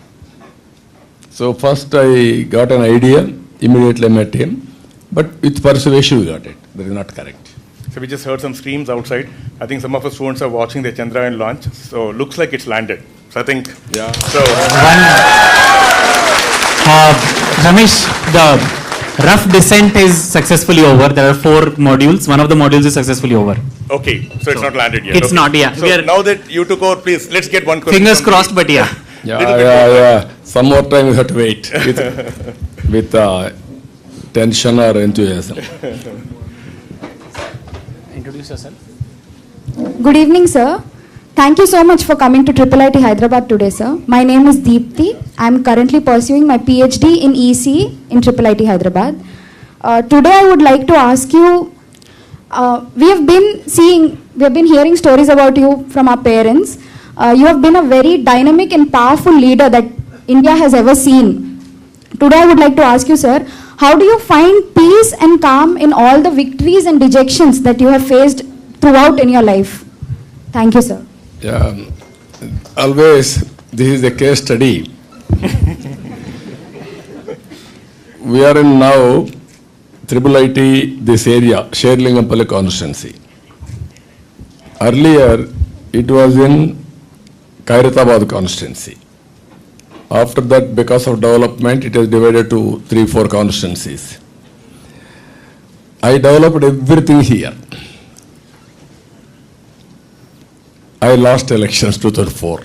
So first I got an idea, immediately met him, but with persuasion we got it. That is not correct. So we just heard some screams outside. I think some of our students are watching the Chandrayaan launch. So looks like it's landed. So I think, yeah. So Ramesh, the rough descent is successfully over. There are 4 modules. One of the modules is successfully over. okay, so it's not landed yet. It's okay. not, yeah. So We are now that you took over, please, let's get one question. fingers from crossed, but yeah. Yeah. Some more time we have to wait with tension or enthusiasm. Introduce yourself. Good evening, sir. Thank you so much for coming to IIT Hyderabad today, sir. My name is Deepthi. I am currently pursuing my PhD in EC in IIT Hyderabad. Today I would like to ask you, we have been hearing stories about you from our parents. You have been a very dynamic and powerful leader that India has ever seen. Today I would like to ask you, sir, how do you find peace and calm in all the victories and dejections that you have faced throughout in your life? Thank you, sir. Yeah, always this is a case study. We are in now IIT, this area, Sherlingampally constituency. Earlier, it was in Khairatabad constituency. After that, because of development, it has divided to 3-4 constituencies. I developed everything here. I lost elections 2004.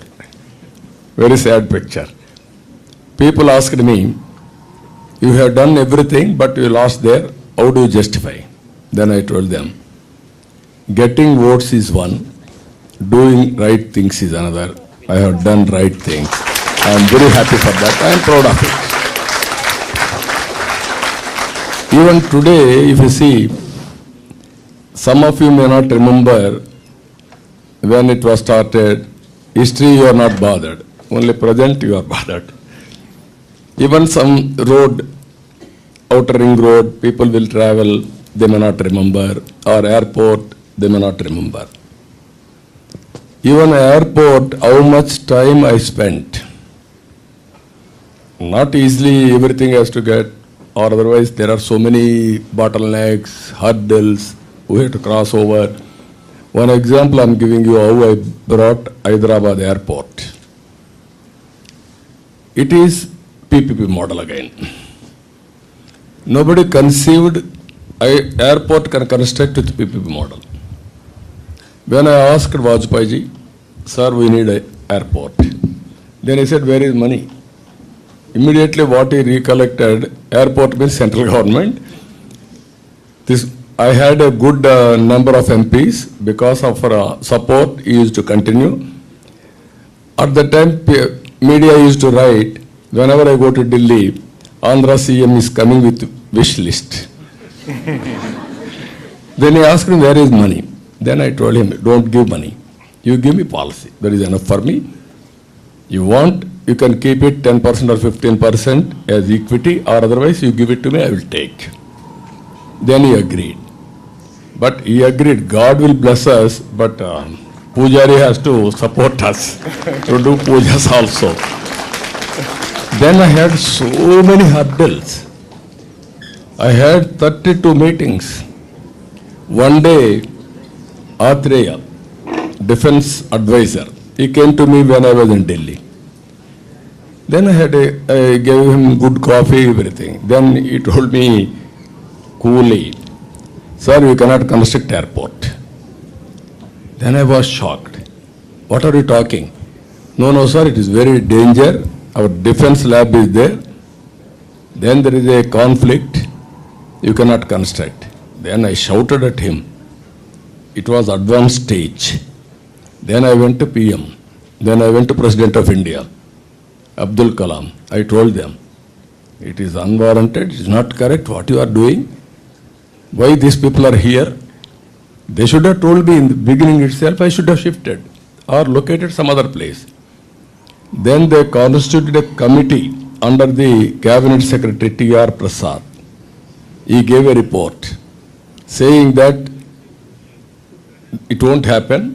Very sad picture. People asked me, you have done everything, but you lost there. How do you justify? Then I told them, Getting votes is one, doing right things is another. I have done right things. I am very happy for that. I am proud of it. Even today, if you see, some of you may not remember when it was started. History you are not bothered. Only present you are bothered. Even some road, outer ring road, people will travel, they may not remember. Or airport, they may not remember. Even airport, how much time I spent. Not easily everything has to get, or otherwise there are so many bottlenecks, hurdles, we have to cross over. One example I'm giving you how I brought Hyderabad airport. It is PPP model again. Nobody conceived airport can construct with PPP model. When I asked Vajpayee ji, sir, we need an airport. Then he said, where is money? Immediately what he recollected, airport means central government. I had a good number of MPs because of support he used to continue. At the time, media used to write, whenever I go to Delhi, Andhra CM is coming with wish list. Then he asked me, where is money? Then I told him, don't give money. You give me policy. That is enough for me. You want, you can keep it 10% or 15% as equity, or otherwise you give it to me, I will take. Then he agreed. But he agreed, God will bless us, but Pujari has to support us to do pujas also. Then I had so many hurdles. I had 32 meetings. One day, Atreya, defense advisor, he came to me when I was in Delhi. Then I gave him good coffee, everything. Then he told me coolly, sir, you cannot construct airport. Then I was shocked. What are you talking? No, sir, it is very danger. Our defense lab is there. Then there is a conflict. You cannot construct. Then I shouted at him. It was advanced stage. Then I went to PM. Then I went to President of India, Abdul Kalam. I told them, it is unwarranted, it is not correct what you are doing. Why these people are here? They should have told me in the beginning itself, I should have shifted or located some other place. Then they constituted a committee under the Cabinet Secretary T.R. Prasad. He gave a report saying that it won't happen.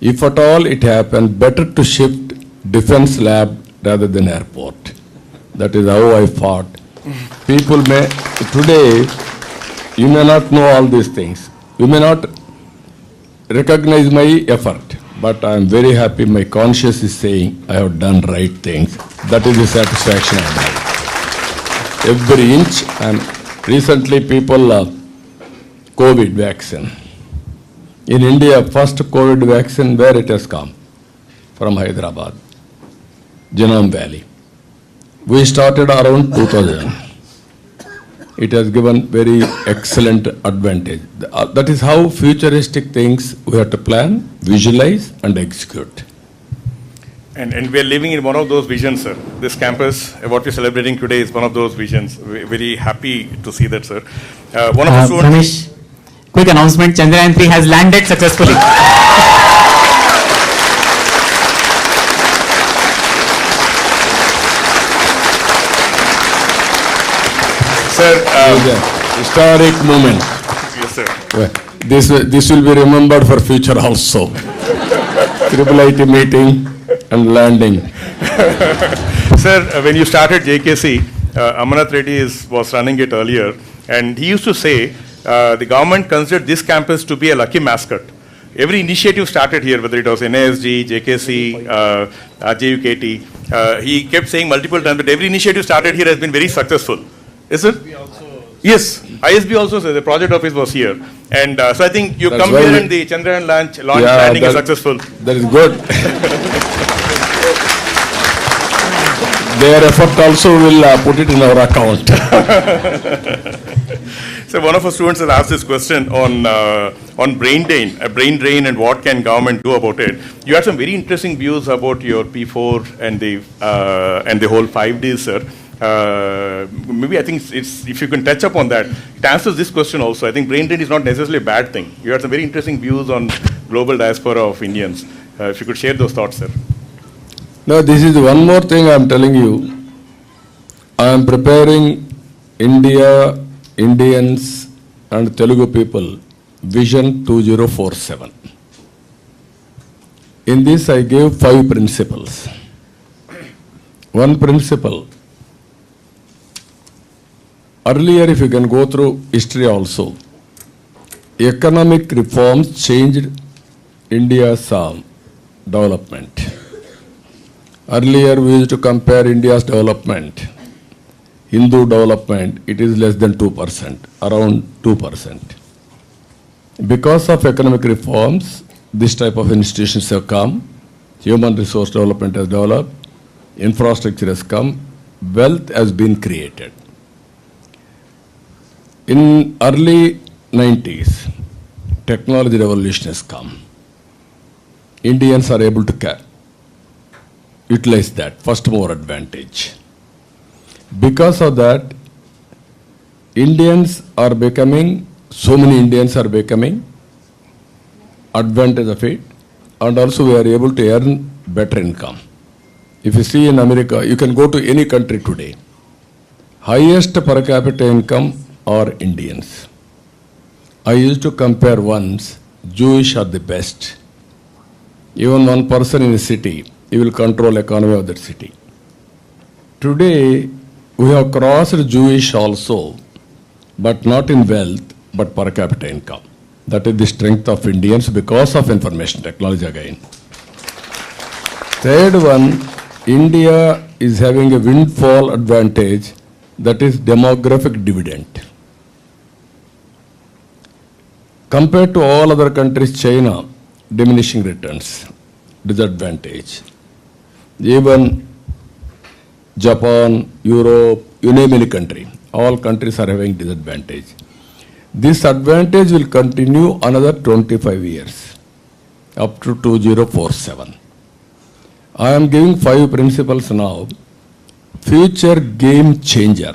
If at all it happens, better to shift defense lab rather than airport. That is how I fought. People may, today, you may not know all these things. You may not recognize my effort, but I am very happy my conscience is saying I have done right things. That is the satisfaction I have. Every inch, and recently people, COVID vaccine. In India, first COVID vaccine, where it has come? From Hyderabad, Genome Valley. We started around 2000. It has given very excellent advantage. That is how futuristic things we have to plan, visualize, and execute. And we are living in one of those visions, sir. This campus, what we're celebrating today, is one of those visions. We're very happy to see that, sir. One of the students. Ramesh, quick announcement: Chandrayaan 3 has landed successfully. Sir, historic moment. Yes, sir. This will be remembered for future also. IIT meeting and landing. Sir, when you started JKC, Amarath Reddy was running it earlier, and he used to say the government considered this campus to be a lucky mascot. Every initiative started here, whether it was NASG, JKC, JUKT. He kept saying multiple times that every initiative started here has been very successful. Is it? Yes, ISB also, sir, the project office was here. And so I think you That's come here and the Chandrayaan launch landing is successful. That is good. Their effort also will put it in our account. So one of our students has asked this question on brain drain, and what can government do about it. You had some very interesting views about your P4 and the whole 5Ds, sir. Maybe I think it's if you can touch upon that, it answers this question also. I think brain drain is not necessarily a bad thing. You had some very interesting views on global diaspora of Indians. If you could share those thoughts, sir. Now, this is one more thing I am telling you. I am preparing India, Indians and Telugu people Vision 2047. In this I gave 5 principles. One principle. Earlier, if you can go through history also, economic reforms changed India's development. Earlier, we used to compare India's development, Hindu development, it is less than 2%, around 2%. Because of economic reforms, this type of institutions have come, human resource development has developed, infrastructure has come, wealth has been created. In early 90s, technology revolution has come. Indians are able to utilize that, first mover advantage. Because of that, so many Indians are becoming advantage of it, and also we are able to earn better income. If you see in America, you can go to any country today, highest per capita income are Indians. I used to compare once, Jewish are the best. Even one person in a city, he will control economy of that city. Today, we have crossed Jewish also, but not in wealth, but per capita income. That is the strength of Indians because of information technology again. Third one, India is having a windfall advantage, that is demographic dividend. Compared to all other countries, China, diminishing returns, disadvantage. Even Japan, Europe, you name any country, all countries are having disadvantage. This advantage will continue another 25 years, up to 2047. I am giving 5 principles now. Future game changer.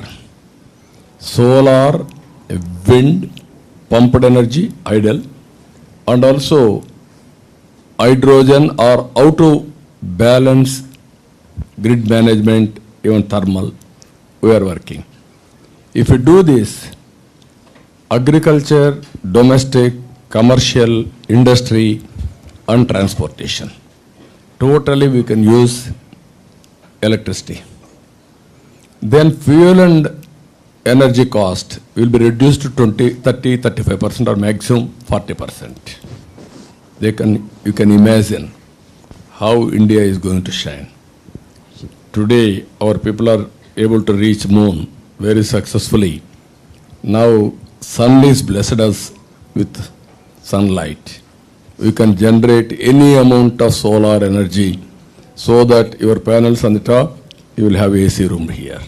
Solar, wind, pumped energy, idle, and also hydrogen or how to balance grid management, even thermal, we are working. If we do this, agriculture, domestic, commercial, industry, and transportation, totally we can use electricity. Then fuel and energy cost will be reduced to 35% or maximum 40%. You can imagine how India is going to shine. Today, our people are able to reach moon very successfully. Now, sun is blessed us with sunlight. We can generate any amount of solar energy so that your panels on the top, you will have AC room here.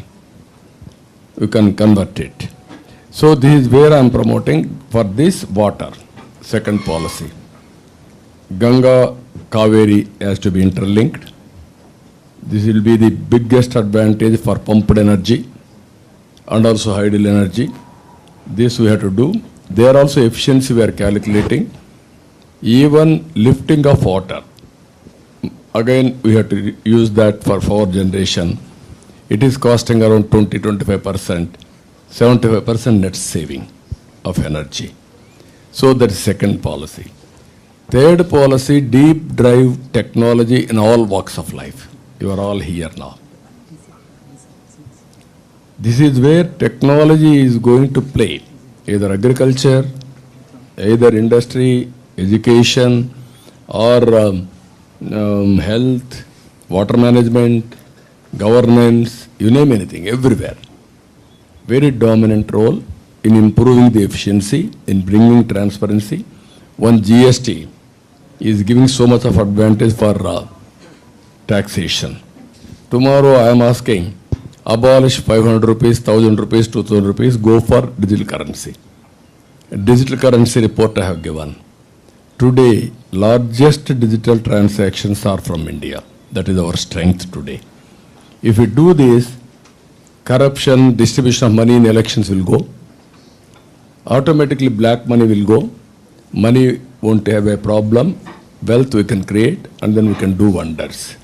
You can convert it. So this is where I am promoting for this water, second policy. Ganga, Kaveri has to be interlinked. This will be the biggest advantage for pumped energy and also hydel energy. This we have to do. There also efficiency we are calculating. Even lifting of water. Again, we have to use that for power generation. It is costing around 20-25%, 75% net saving of energy. So that is second policy. Third policy, deep drive technology in all walks of life. You are all here now. This is where technology is going to play, either agriculture, either industry, education, or health, water management, governance, you name anything, everywhere. Very dominant role in improving the efficiency, in bringing transparency. One GST is giving so much of advantage for taxation. Tomorrow I am asking abolish 500 rupees, 1000 rupees, 2000 rupees, go for digital currency. A digital currency report I have given. Today, largest digital transactions are from India. That is our strength today. If we do this, corruption, distribution of money in elections will go. Automatically black money will go. Money won't have a problem. Wealth we can create and then we can do wonders.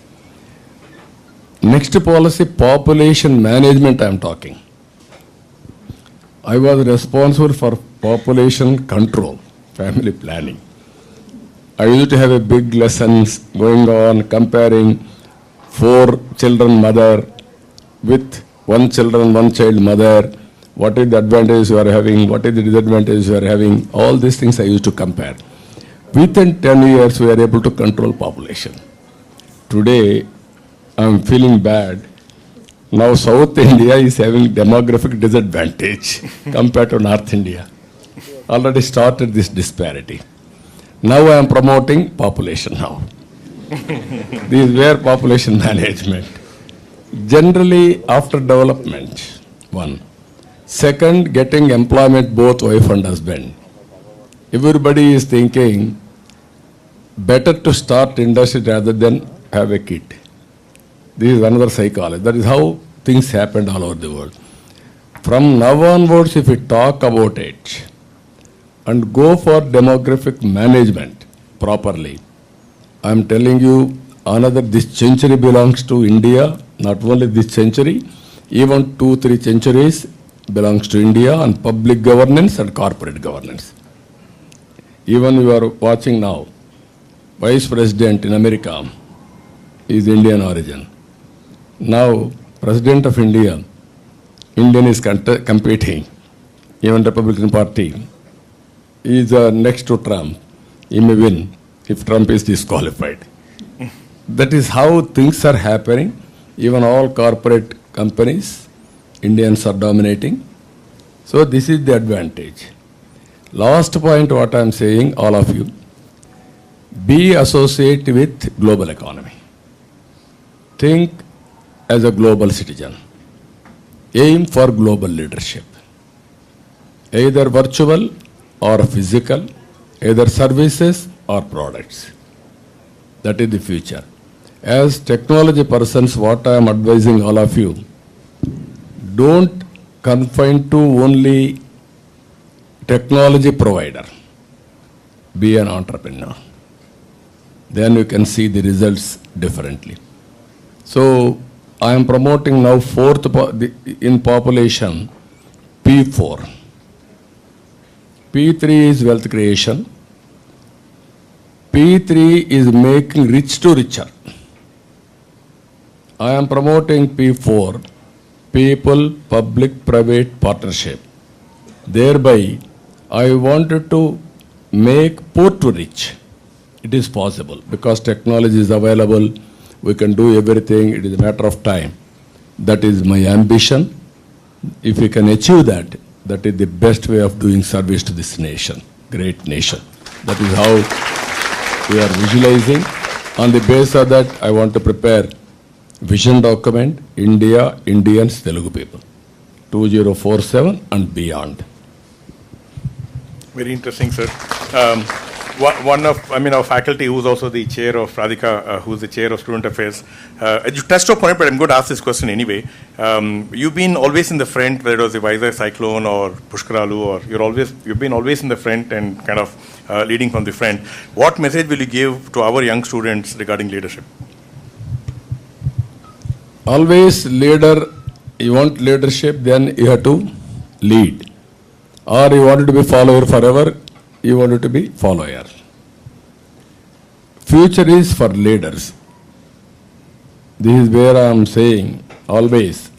Next policy, population management I am talking. I was responsible for population control, family planning. I used to have a big lessons going on comparing 4 children mother with 1 child mother. What is the advantage you are having? What is the disadvantage you are having? All these things I used to compare. Within 10 years, we are able to control population. Today, I am feeling bad. Now South India is having demographic disadvantage compared to North India. Already started this disparity. Now I am promoting population now. This is where population management. Generally, after development, 1. Second, getting employment both wife and husband. Everybody is thinking better to start industry rather than have a kid. This is another psychology. That is how things happened all over the world. From now onwards, if we talk about it and go for demographic management properly, I am telling you, this century belongs to India. Not only this century, even 2-3 centuries belongs to India and public governance and corporate governance. Even you are watching now, Vice President in America is Indian origin. Now, President of India, Indian is competing, even Republican Party is next to Trump. He may win if Trump is disqualified. That is how things are happening. Even all corporate companies, Indians are dominating. So this is the advantage. Last point what I am saying, all of you, be associated with global economy. Think as a global citizen. Aim for global leadership. Either virtual or physical, either services or products. That is the future. As technology persons, what I am advising all of you, don't confine to only technology provider. Be an entrepreneur. Then you can see the results differently. So I am promoting now in population P4. P3 is wealth creation. P3 is making rich to richer. I am promoting P4, people, public, private partnership. Thereby, I wanted to make poor to rich. It is possible because technology is available. We can do everything. It is a matter of time. That is my ambition. If we can achieve that, that is the best way of doing service to this nation, great nation. That is how we are visualizing. On the basis of that, I want to prepare vision document, India, Indians, Telugu people, 2047 and beyond. Very interesting, sir. One of, our faculty who's also the chair of Radhika, who's the chair of Student Affairs. You touched upon it, but I'm going to ask this question anyway. You've been always in the front, whether it was the Vizag cyclone or Pushkaralu, or you've been always in the front and kind of leading from the front. What message will you give to our young students regarding leadership? Always leader, you want leadership, then you have to lead. Or you wanted to be follower forever, you wanted to be follower. Future is for leaders. This is where I am saying always,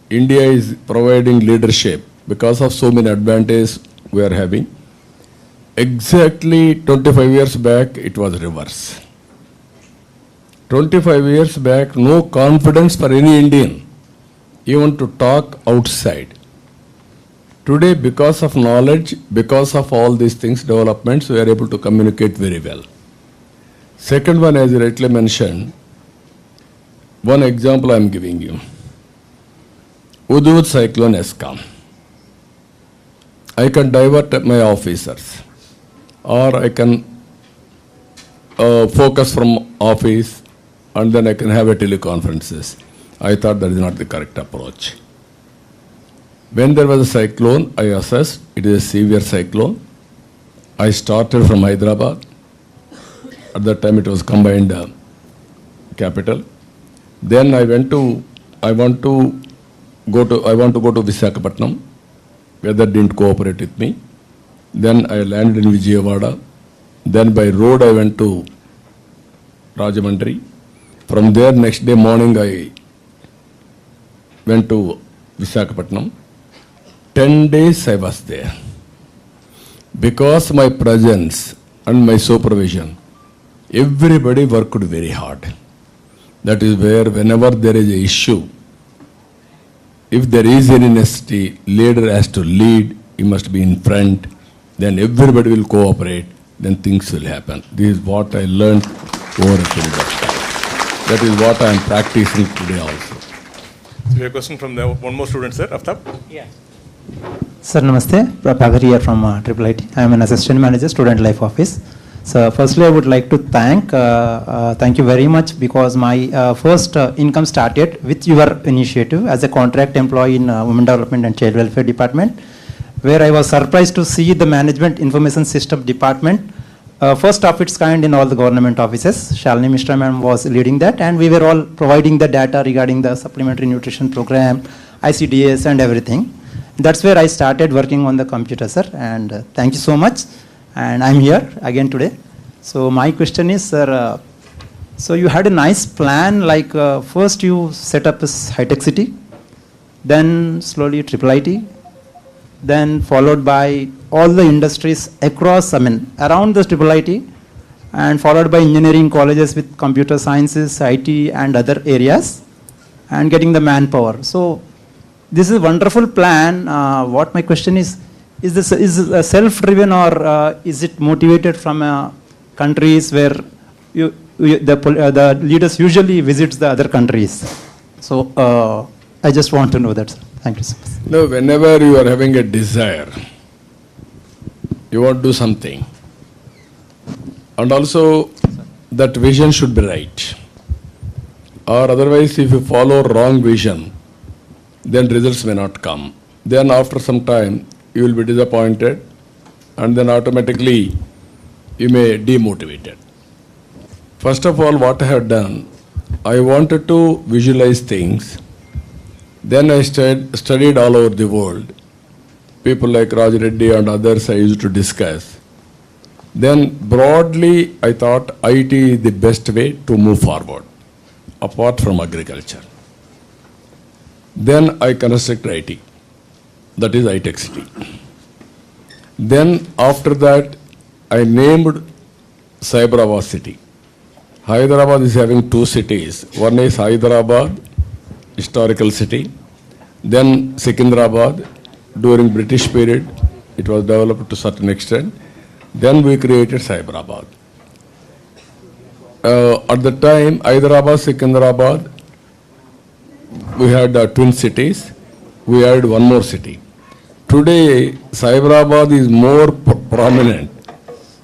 India is providing leadership because of so many advantages we are having. Exactly 25 years back, it was reverse. 25 years back, no confidence for any Indian, even to talk outside. Today, because of knowledge, because of all these things, developments, we are able to communicate very well. Second one, as you rightly mentioned, one example I am giving you. Hudud cyclone has come. I can divert my officers, or I can focus from office, and then I can have a teleconferences. I thought that is not the correct approach. When there was a cyclone, I assessed it is a severe cyclone. I started from Hyderabad. At that time it was combined capital. Then I want to go to Visakhapatnam. Weather didn't cooperate with me. Then I landed in Vijayawada. Then by road I went to Rajamandri. From there next day morning I went to Visakhapatnam. 10 days I was there. Because my presence and my supervision, everybody worked very hard. That is where whenever there is an issue, if there is any necessity, leader has to lead, he must be in front, then everybody will cooperate, then things will happen. This is what I learned over a period of time. That is what I am practicing today also. So we have a question from one more student, sir. Aftab? Yeah. Sir, namaste. Prabhakar here from IIT. I am an assistant manager, student life office. So, firstly, I would like to thank you very much, because my first income started with your initiative as a contract employee in Women Development and Child Welfare Department, where I was surprised to see the Management Information System Department, first of its kind in all the government offices. Shalini Mishra ma'am was leading that, and we were all providing the data regarding the supplementary nutrition program, ICDS and everything. That's where I started working on the computer, sir, and thank you so much. And I'm here again today. So my question is, sir, so you had a nice plan, like first you set up this high-tech city, then slowly IIT, then followed by all the industries across, around the IIT, and followed by engineering colleges with computer sciences, IT and other areas, and getting the manpower. So this is a wonderful plan. What my question is this self-driven, or is it motivated from countries where the leaders usually visits the other countries? So I just want to know that, sir. Thank you so much. No, whenever you are having a desire, you want to do something, and also that vision should be right. Or otherwise, if you follow wrong vision, then results may not come. Then after some time, you will be disappointed, and then automatically you may demotivate it. First of all, what I have done, I wanted to visualize things. Then I studied all over the world. People like Raj Reddy and others I used to discuss. Then broadly, I thought IT is the best way to move forward, apart from agriculture. Then I constructed IT. That is high-tech city. Then after that, I named Cyberabad city. Hyderabad is having two cities. One is Hyderabad, historical city. Then Secunderabad, during British period, it was developed to certain extent. Then we created Cyberabad. At the time, Hyderabad, Secunderabad, we had twin cities. We added one more city. Today, Cyberabad is more prominent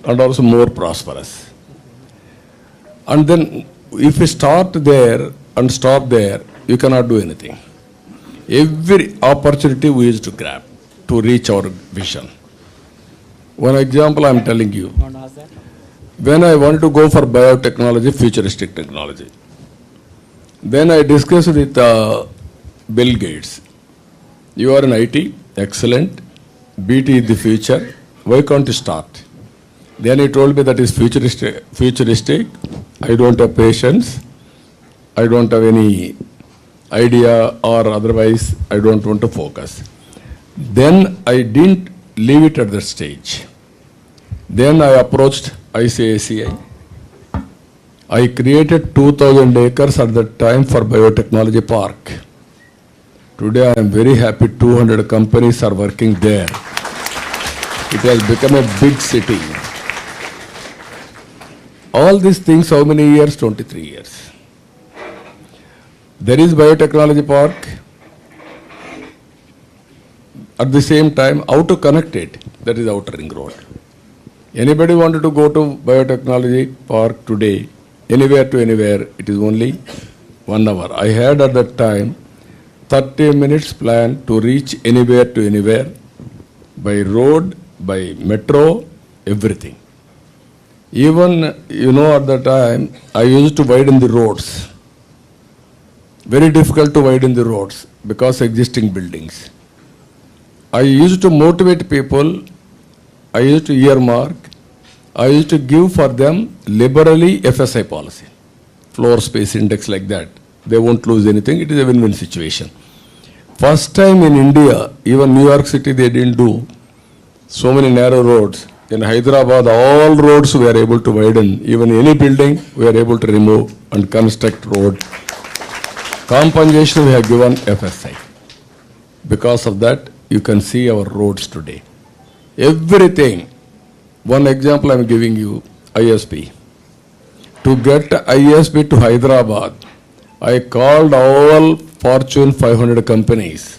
and also more prosperous. And then, if you start there and stop there, you cannot do anything. Every opportunity we used to grab to reach our vision. One example I am telling you. When I wanted to go for biotechnology, futuristic technology, then I discussed with Bill Gates. You are in IT, excellent. BT is the future. Why can't you start? Then he told me that is futuristic. I don't have patience. I don't have any idea, or otherwise I don't want to focus. Then I didn't leave it at that stage. Then I approached ICICI. I created 2,000 acres at that time for biotechnology park. Today I am very happy 200 companies are working there. It has become a big city. All these things, how many years? 23 years. There is biotechnology park. at the same time, how to connect it, that is outer ring road. Anybody wanted to go to biotechnology park today, anywhere to anywhere, it is only 1 hour. I had at that time 30 minutes plan to reach anywhere to anywhere by road, by metro, everything. Even, at the time, I used to widen the roads. Very difficult to widen the roads because existing buildings. I used to motivate people, I used to earmark, I used to give for them liberally FSI policy, floor space index like that. They won't lose anything, it is a win-win situation. First time in India, even New York City, they didn't do so many narrow roads. In Hyderabad, all roads we are able to widen. Even any building, we are able to remove and construct road. Compensation we have given FSI. Because of that, you can see our roads today. Everything. One example I am giving you, ISP. To get ISP to Hyderabad, I called all Fortune 500 companies.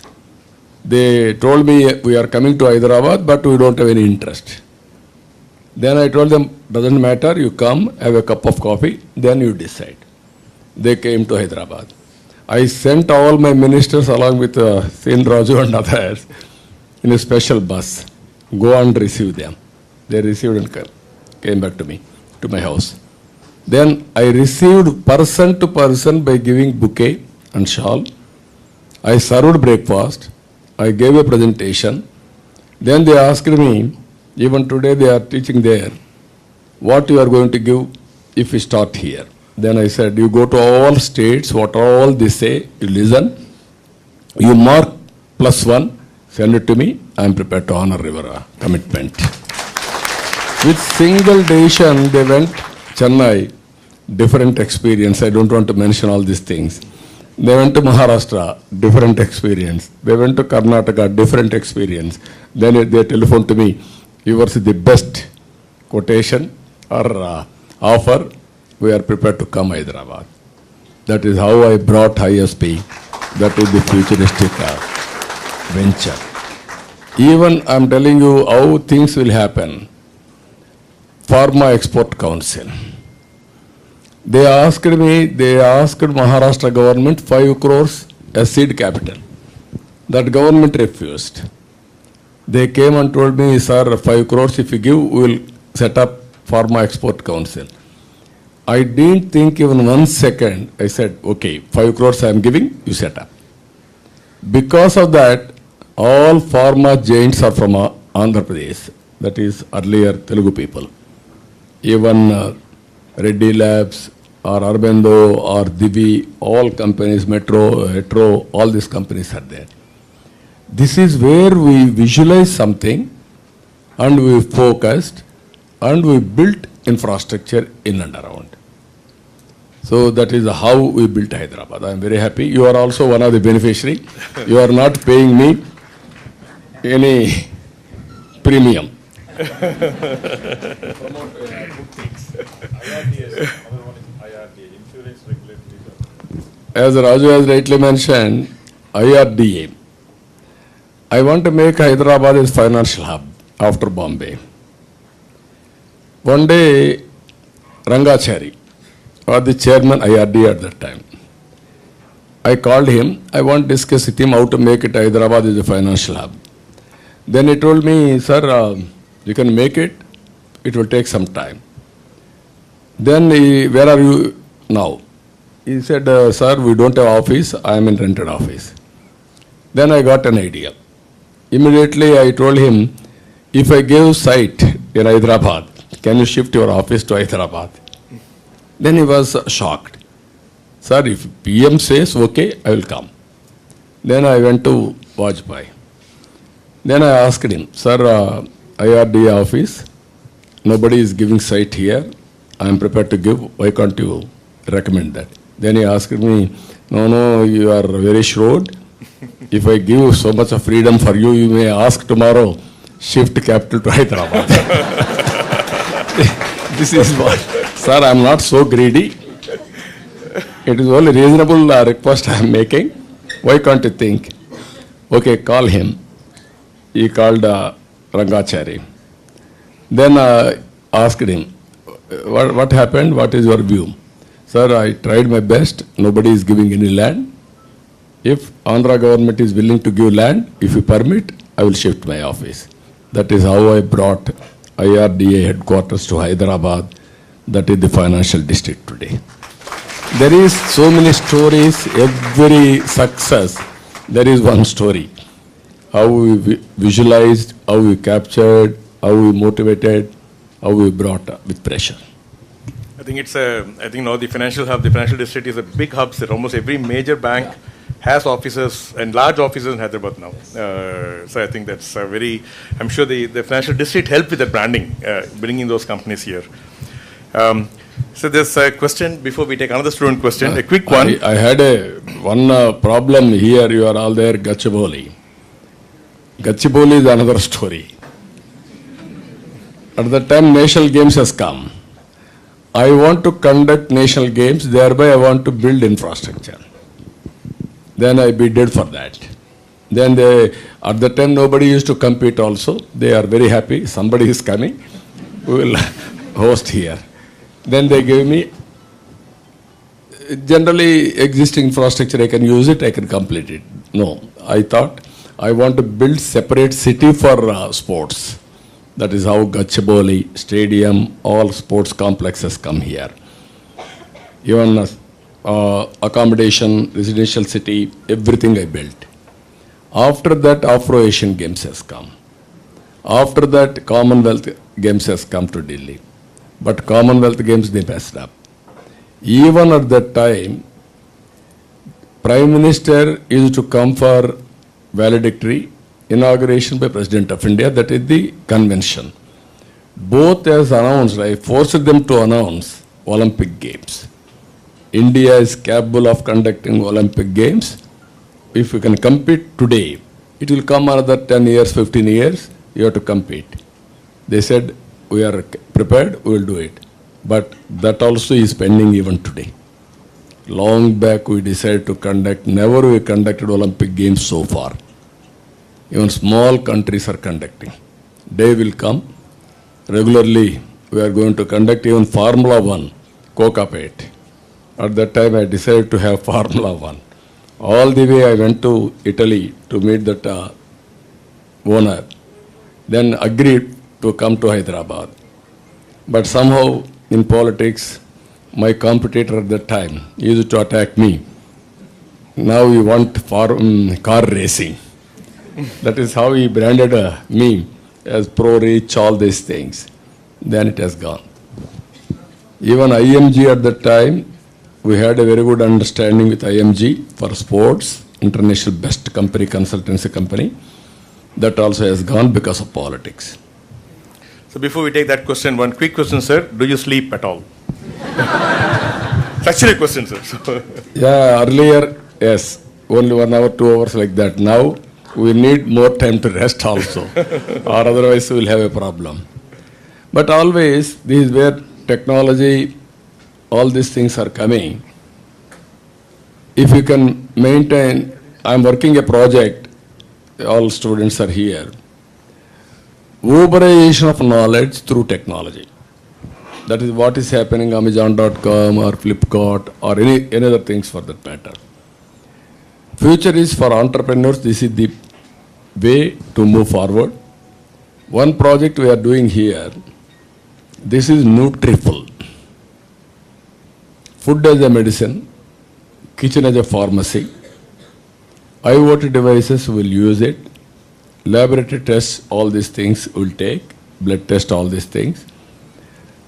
They told me, we are coming to Hyderabad, but we don't have any interest. Then I told them, doesn't matter, you come, have a cup of coffee, then you decide. They came to Hyderabad. I sent all my ministers along with Sen Raju and others in a special bus. Go and receive them. They received and came back to me, to my house. Then I received person to person by giving bouquet and shawl. I served breakfast. I gave a presentation. Then they asked me, even today they are teaching there, what you are going to give if we start here. Then I said, you go to all states, what all they say, you listen, you mark +1, send it to me, I am prepared to honor your commitment. With single decision, they went Chennai, different experience. I don't want to mention all these things. They went to Maharashtra, different experience. They went to Karnataka, different experience. Then they telephoned to me, yours is the best quotation or offer. We are prepared to come Hyderabad. That is how I brought ISP. That is the futuristic venture. Even I am telling you how things will happen. Pharma Export Council. They asked Maharashtra government 5 crores as seed capital. That government refused. They came and told me, sir, 5 crores if you give, we will set up Pharma Export Council. I didn't think even 1 second. I said, okay, 5 crores I am giving, you set up. Because of that, all pharma giants are from Andhra Pradesh. That is earlier Telugu people. Even Reddy Labs or Arbendo or Divi, all companies, Metro, Hetero, all these companies are there. This is where we visualize something and we focused and we built infrastructure in and around. So that is how we built Hyderabad. I am very happy. You are also one of the beneficiary. You are not paying me any premium. As Raju has rightly mentioned, IRDA. I want to make Hyderabad as financial hub after Bombay. One day, Rangachari was the chairman IRDA at that time. I called him. I want to discuss with him how to make it Hyderabad as a financial hub. Then he told me, sir, you can make it. It will take some time. Then where are you now? He said, sir, we don't have office. I am in rented office. Then I got an idea. Immediately I told him, if I give site in Hyderabad, can you shift your office to Hyderabad? Then he was shocked. Sir, if PM says okay, I will come. Then I went to Vajpayee. Then I asked him, sir, IRDA office, nobody is giving site here. I am prepared to give. Why can't you recommend that? Then he asked me, no, you are very shrewd. If I give so much of freedom for you, you may ask tomorrow, shift capital to Hyderabad. This is what, sir, I am not so greedy. It is only reasonable request I am making. Why can't you think? Okay, call him. he called Rangachari. Then I asked him, what happened? What is your view? Sir, I tried my best. Nobody is giving any land. If Andhra government is willing to give land, if you permit, I will shift my office. That is how I brought IRDA headquarters to Hyderabad. That is the financial district today. There is so many stories. Every success, there is one story. How we visualized, how we captured, how we motivated, how we brought with pressure. I think now the financial hub, the financial district is a big hub. So almost every major bank has offices and large offices in Hyderabad now. So I think that's I'm sure the financial district helped with the branding, bringing those companies here. So there's a question before we take another student question, a quick one. I had one problem here. You are all there, Gachibowli. Gachibowli is another story. At the time national games has come, I want to conduct national games, thereby I want to build infrastructure. Then I bid for that. Then at the time nobody used to compete also. They are very happy, somebody is coming, we will host here. Then they gave me, generally existing infrastructure, I can use it, I can complete it. No, I thought I want to build separate city for sports. That is how Gachibowli, stadium, all sports complexes come here. Even accommodation, residential city, everything I built. After that, Afro-Asian Games has come. After that, Commonwealth Games has come to Delhi. But Commonwealth Games, they messed up. Even at that time, Prime Minister used to come for valedictory, inauguration by President of India, that is the convention. Both as announced, I forced them to announce Olympic Games. India is capable of conducting Olympic Games. If you can compete today, it will come another 10 years, 15 years, you have to compete. They said, we are prepared, we will do it. But that also is pending even today. Long back we decided to conduct, never we conducted Olympic Games so far. Even small countries are conducting. Day will come. Regularly, we are going to conduct even Formula 1, Kokapet. At that time, I decided to have Formula 1. All the way I went to Italy to meet that owner. Then agreed to come to Hyderabad. But somehow, in politics, my competitor at that time used to attack me. Now we want car racing. That is how he branded me as pro-rich, all these things. Then it has gone. Even IMG at that time, we had a very good understanding with IMG for sports, international best company, consultancy company. That also has gone because of politics. So before we take that question, one quick question, sir. Do you sleep at all? It's actually a question, sir. Yeah, earlier, yes. Only 1 hour, 2 hours like that. Now, we need more time to rest also. Or otherwise, we will have a problem. But always, this is where technology, all these things are coming. If you can maintain, I'm working a project, all students are here. Uberization of knowledge through technology. That is what is happening Amazon.com or Flipkart or any other things for that matter. Future is for entrepreneurs, this is the way to move forward. One project we are doing here, this is Nutriful. Food as a medicine, kitchen as a pharmacy. IoT devices will use it. Laboratory tests, all these things will take. Blood test, all these things.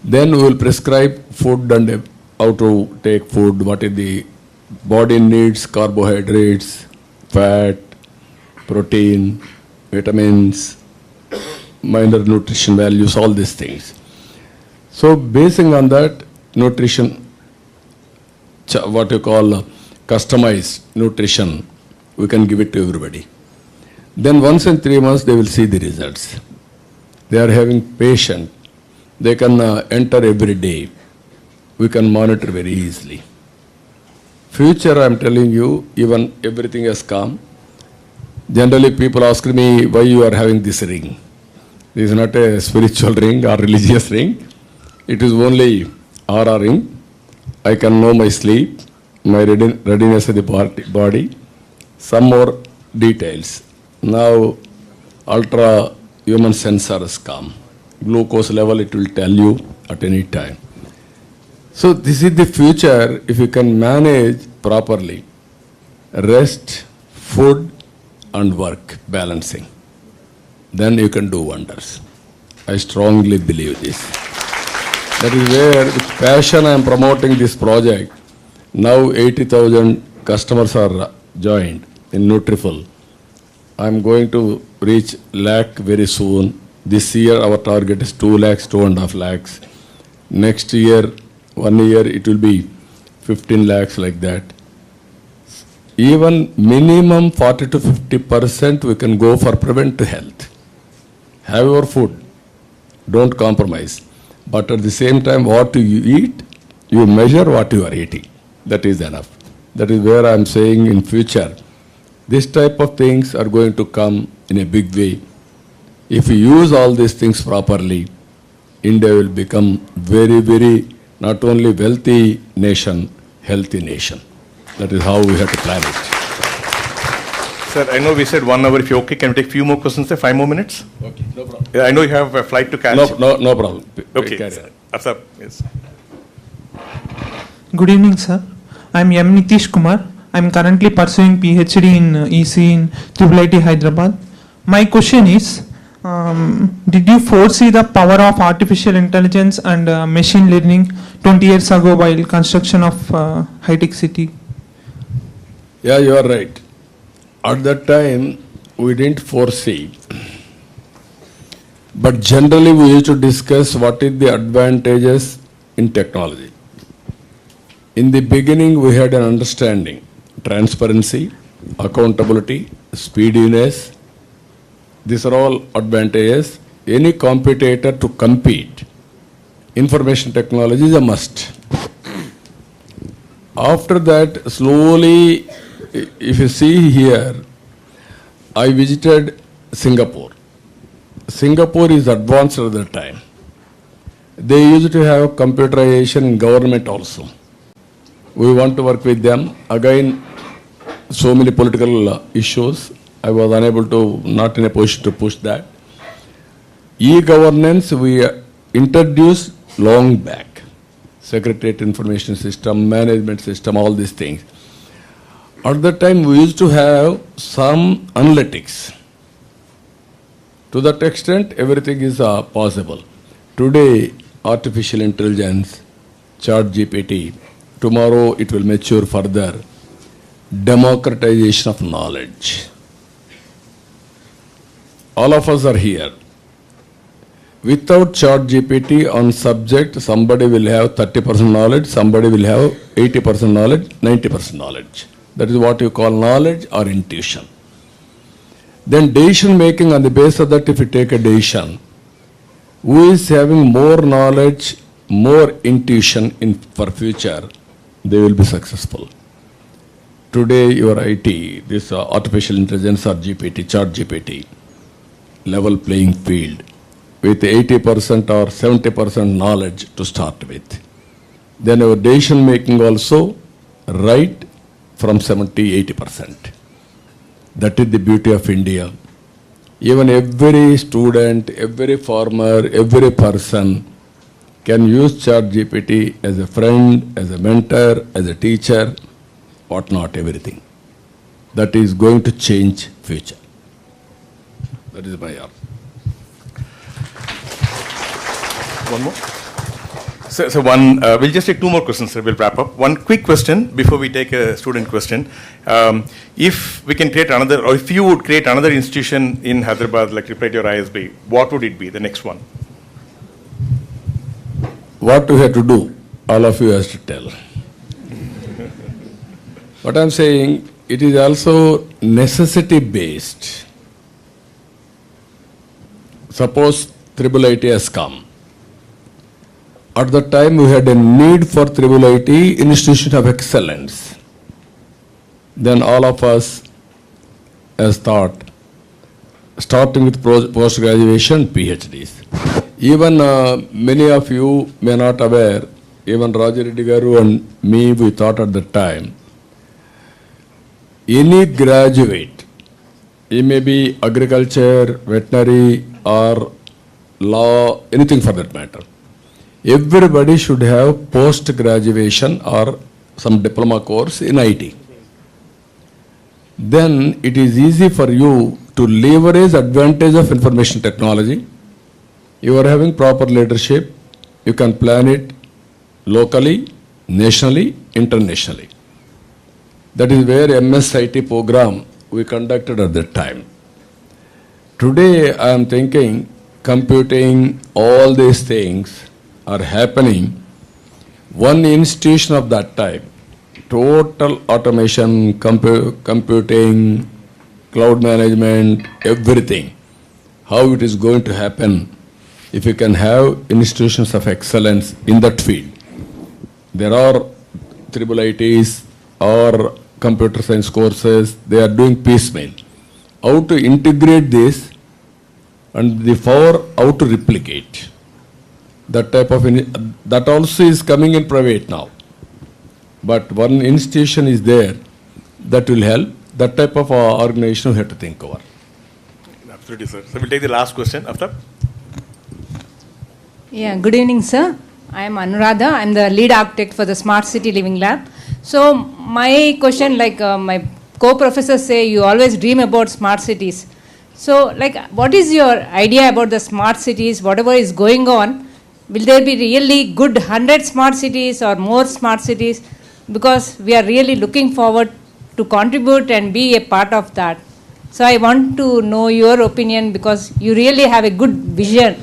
Then we will prescribe food and how to take food, what is the body needs, carbohydrates, fat, protein, vitamins, minor nutrition values, all these things. So basing on that, nutrition, what you call customized nutrition, we can give it to everybody. Then once in 3 months, they will see the results. They are having patient. They can enter every day. We can monitor very easily. Future, I am telling you, even everything has come. Generally, people ask me why you are having this ring. This is not a spiritual ring or religious ring. It is only aura ring. I can know my sleep, my readiness of the body, some more details. Now, ultra human sensors come. Glucose level, it will tell you at any time. So this is the future if you can manage properly. Rest, food and work, balancing. Then you can do wonders. I strongly believe this. That is where with passion I am promoting this project. Now 80,000 customers are joined in Nutriful. I am going to reach lakh very soon. This year our target is 2 lakhs, 2.5 lakhs. Next year, 1 year it will be 15 lakhs like that. Even minimum 40 to 50% we can go for preventive health. Have your food, don't compromise. But at the same time, what you eat, you measure what you are eating. That is enough. That is where I am saying in future, this type of things are going to come in a big way. If you use all these things properly, India will become very, very not only wealthy nation, healthy nation. That is how we have to plan it. Sir, I know we said 1 hour. If you're okay, can we take a few more questions, sir? 5 more minutes? Okay, no problem. Yeah, I know you have a flight to catch. No problem. Okay, Carry sir. on. Sir, yes. Good evening, sir. I'm M. Nitish Kumar. I'm currently pursuing PhD in EC in IIT Hyderabad. My question is, did you foresee the power of artificial intelligence and machine learning 20 years ago while construction of high-tech city? Yeah, you are right. At that time, we didn't foresee. But generally, we used to discuss what is the advantages in technology. In the beginning, we had an understanding. Transparency, accountability, speediness. These are all advantages. Any competitor to compete, information technology is a must. After that, slowly, if you see here, I visited Singapore. Singapore is advanced at that time. They used to have computerization in government also. We want to work with them. Again, so many political issues. I was unable to, not in a position to push that. E-governance we introduced long back. Secretariat information system, management system, all these things. At that time, we used to have some analytics. To that extent, everything is possible. Today, artificial intelligence, ChatGPT, tomorrow it will mature further. Democratization of knowledge. All of us are here. Without ChatGPT on subject, somebody will have 30% knowledge, somebody will have 80% knowledge, 90% knowledge. That is what you call knowledge or intuition. Then decision making on the basis of that, if you take a decision, who is having more knowledge, more intuition for future, they will be successful. Today, your IT, this artificial intelligence or GPT, ChatGPT, level playing field with 80% or 70% knowledge to start with. Then our decision making also right from 70-80%. That is the beauty of India. Even every student, every farmer, every person can use ChatGPT as a friend, as a mentor, as a teacher, whatnot, everything. That is going to change future. That is my art. One more? So we'll just take 2 more questions, sir. We'll wrap up. One quick question before we take a student question. If we can create another, or if you would create another institution in Hyderabad, like Triple or ISB, what would it be, the next one? What we have to do, all of you has to tell. What I'm saying, it is also necessity based. Suppose IIIT has come. At the time, we had a need for IIIT, Institution of Excellence. Then all of us has thought, starting with post-graduation PhDs. Even many of you may not aware, even Raja Reddy Garu and me, we thought at the time, any graduate, he may be agriculture, veterinary, or law, anything for that matter. Everybody should have post-graduation or some diploma course in IT. Then it is easy for you to leverage advantage of information technology. You are having proper leadership. You can plan it locally, nationally, internationally. That is where MS-IT program we conducted at that time. Today I am thinking computing, all these things are happening. One institution of that type, total automation, computing, cloud management, everything, how it is going to happen if you can have institutions of excellence in that field. There are IIITs or computer science courses, they are doing piecemeal. How to integrate this and the power, how to replicate. That type of, that also is coming in private now. But one institution is there that will help. That type of organization we have to think over. Absolutely, sir. So we'll take the last question after. Yeah, good evening, sir. I am Anuradha. I am the lead architect for the Smart City Living Lab. So my question, like my co-professors say, you always dream about smart cities. So like, what is your idea about the smart cities, whatever is going on? Will there be really good 100 smart cities or more smart cities? Because we are really looking forward to contribute and be a part of that. So I want to know your opinion because you really have a good vision,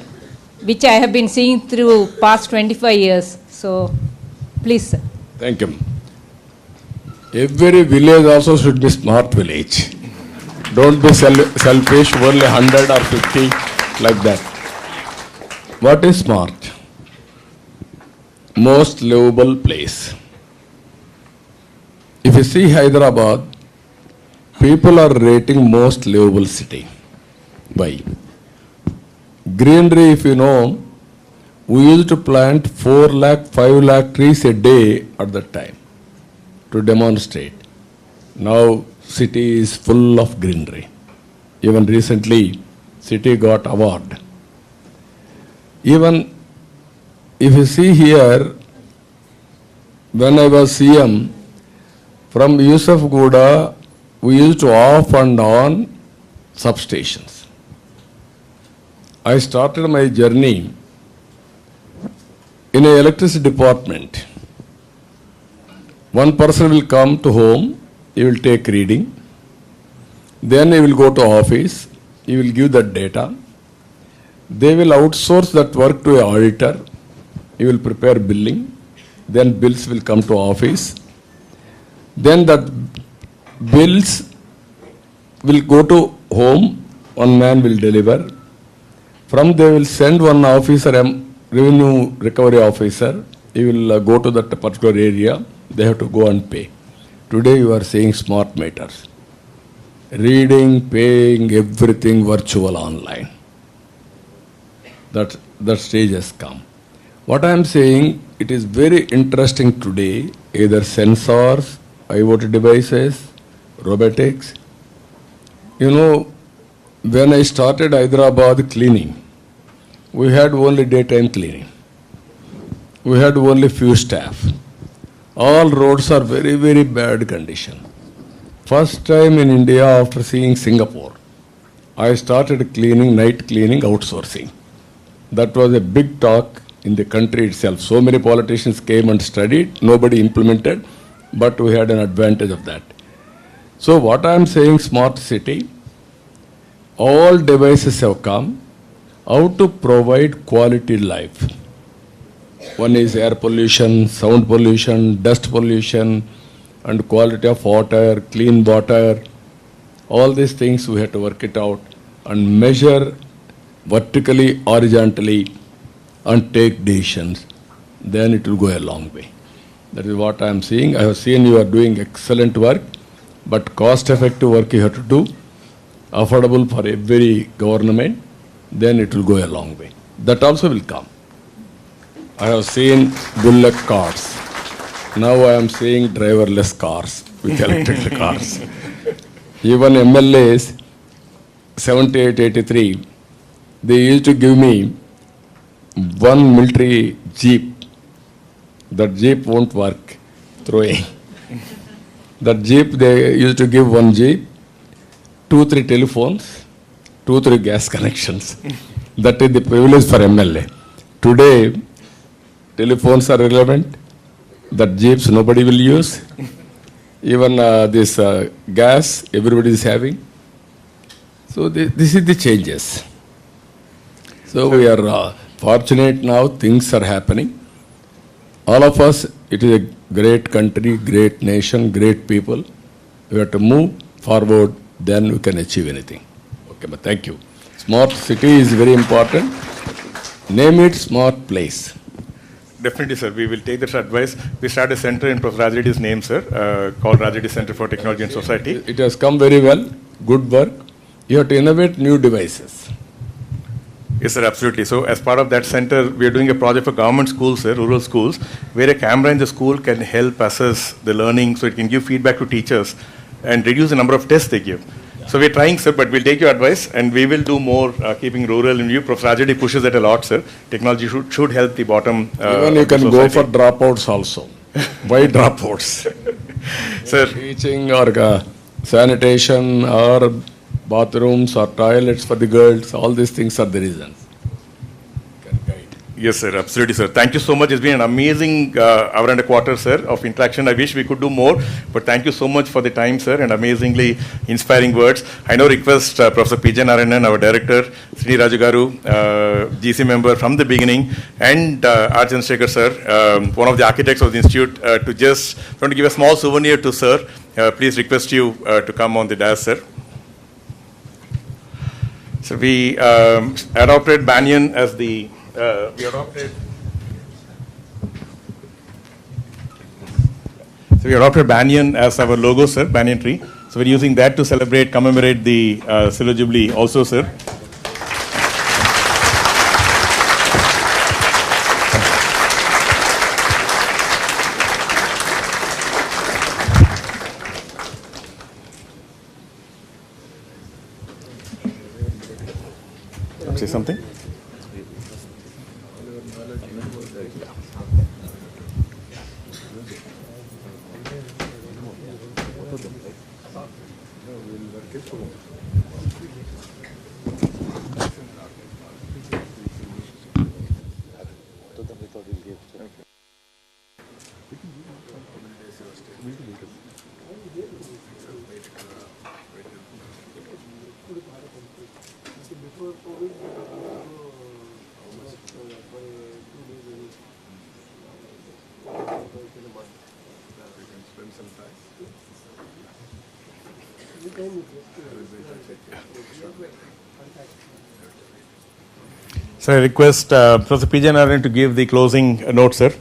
which I have been seeing through past 25 years. So please, sir. Thank you. Every village also should be smart village. Don't be selfish, only 100 or 50 like that. What is smart? Most livable place. If you see Hyderabad, people are rating most livable city. Why? Greenery, if you know, we used to plant 4 lakh, 5 lakh trees a day at that time to demonstrate. Now city is full of greenery. Even recently, city got award. Even if you see here, when I was CM, from Yusuf Gouda, we used to off and on substations. I started my journey in an electricity department. One person will come to home, he will take reading, then he will go to office, he will give that data. They will outsource that work to an auditor, he will prepare billing, then bills will come to office. Then that bills will go to home, one man will deliver. From they will send one officer, revenue recovery officer, he will go to that particular area, they have to go and pay. Today you are seeing smart meters. Reading, paying, everything virtual online. That stage has come. What I am saying, it is very interesting today, either sensors, IoT devices, robotics. You know, when I started Hyderabad cleaning, we had only daytime cleaning. We had only few staff. All roads are very, very bad condition. First time in India after seeing Singapore, I started cleaning, night cleaning, outsourcing. That was a big talk in the country itself. So many politicians came and studied, nobody implemented, but we had an advantage of that. So what I am saying, smart city, all devices have come, how to provide quality life. One is air pollution, sound pollution, dust pollution, and quality of water, clean water. All these things we have to work it out and measure vertically, horizontally, and take decisions. Then it will go a long way. That is what I am seeing. I have seen you are doing excellent work, but cost-effective work you have to do. affordable for every government, then it will go a long way. That also will come. I have seen bullock carts. Now I am seeing driverless cars with electric cars. Even MLAs, 78, 83, they used to give me one military jeep. That jeep won't work, throwing. That jeep, they used to give one jeep, 2-3 telephones, 2-3 gas connections. That is the privilege for MLA. Today, telephones are relevant. That jeeps nobody will use. Even this gas, everybody is having. So this is the changes. So we are fortunate now, things are happening. All of us, it is a great country, great nation, great people. We have to move forward, then we can achieve anything. Okay, but thank you. Smart city is very important. Name it smart place. Definitely, sir. We will take that advice. We started a center in Professor Rajreddy's name, sir, called Rajreddy Center for Technology and Society. It has come very well. Good work. You have to innovate new devices. Yes, sir, absolutely. So as part of that center, we are doing a project for government schools, sir, rural schools, where a camera in the school can help assess the learning, so it can give feedback to teachers and reduce the number of tests they give. So we're trying, sir, but we'll take your advice and we will do more keeping rural in view. Professor Rajreddy pushes that a lot, sir. Technology should help the bottom. Even you can go for dropouts also. Why dropouts? Sir. Teaching or sanitation or bathrooms or toilets for the girls, all these things are the reasons. Yes, sir, absolutely, sir. Thank you so much. It's been an amazing hour and a quarter, sir, of interaction. I wish we could do more, but thank you so much for the time, sir, and amazingly inspiring words. I now request Professor P.J. Narayanan, our director, Sri Raju Garu, GC member from the beginning, and R. Chandrasekhar, sir, one of the architects of the institute, to just want to give a small souvenir to sir. Please request you to come on the dais, sir. So we adopted Banyan as the we adopted Banyan as our logo, sir, Banyan tree. So we're using that to celebrate, commemorate the Silver Jubilee also, sir. Say something? So I request Professor P.J. Narayanan to give the closing note, sir.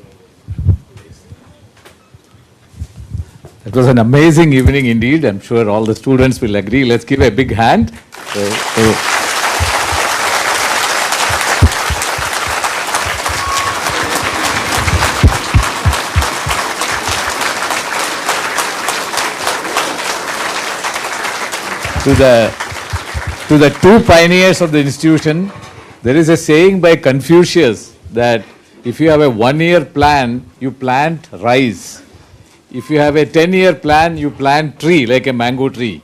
It was an amazing evening indeed. I'm sure all the students will agree. Let's give a big hand. To the two pioneers of the institution, there is a saying by Confucius that if you have a 1-year plan, you plant rice. If you have a 10-year plan, you plant tree like a mango tree.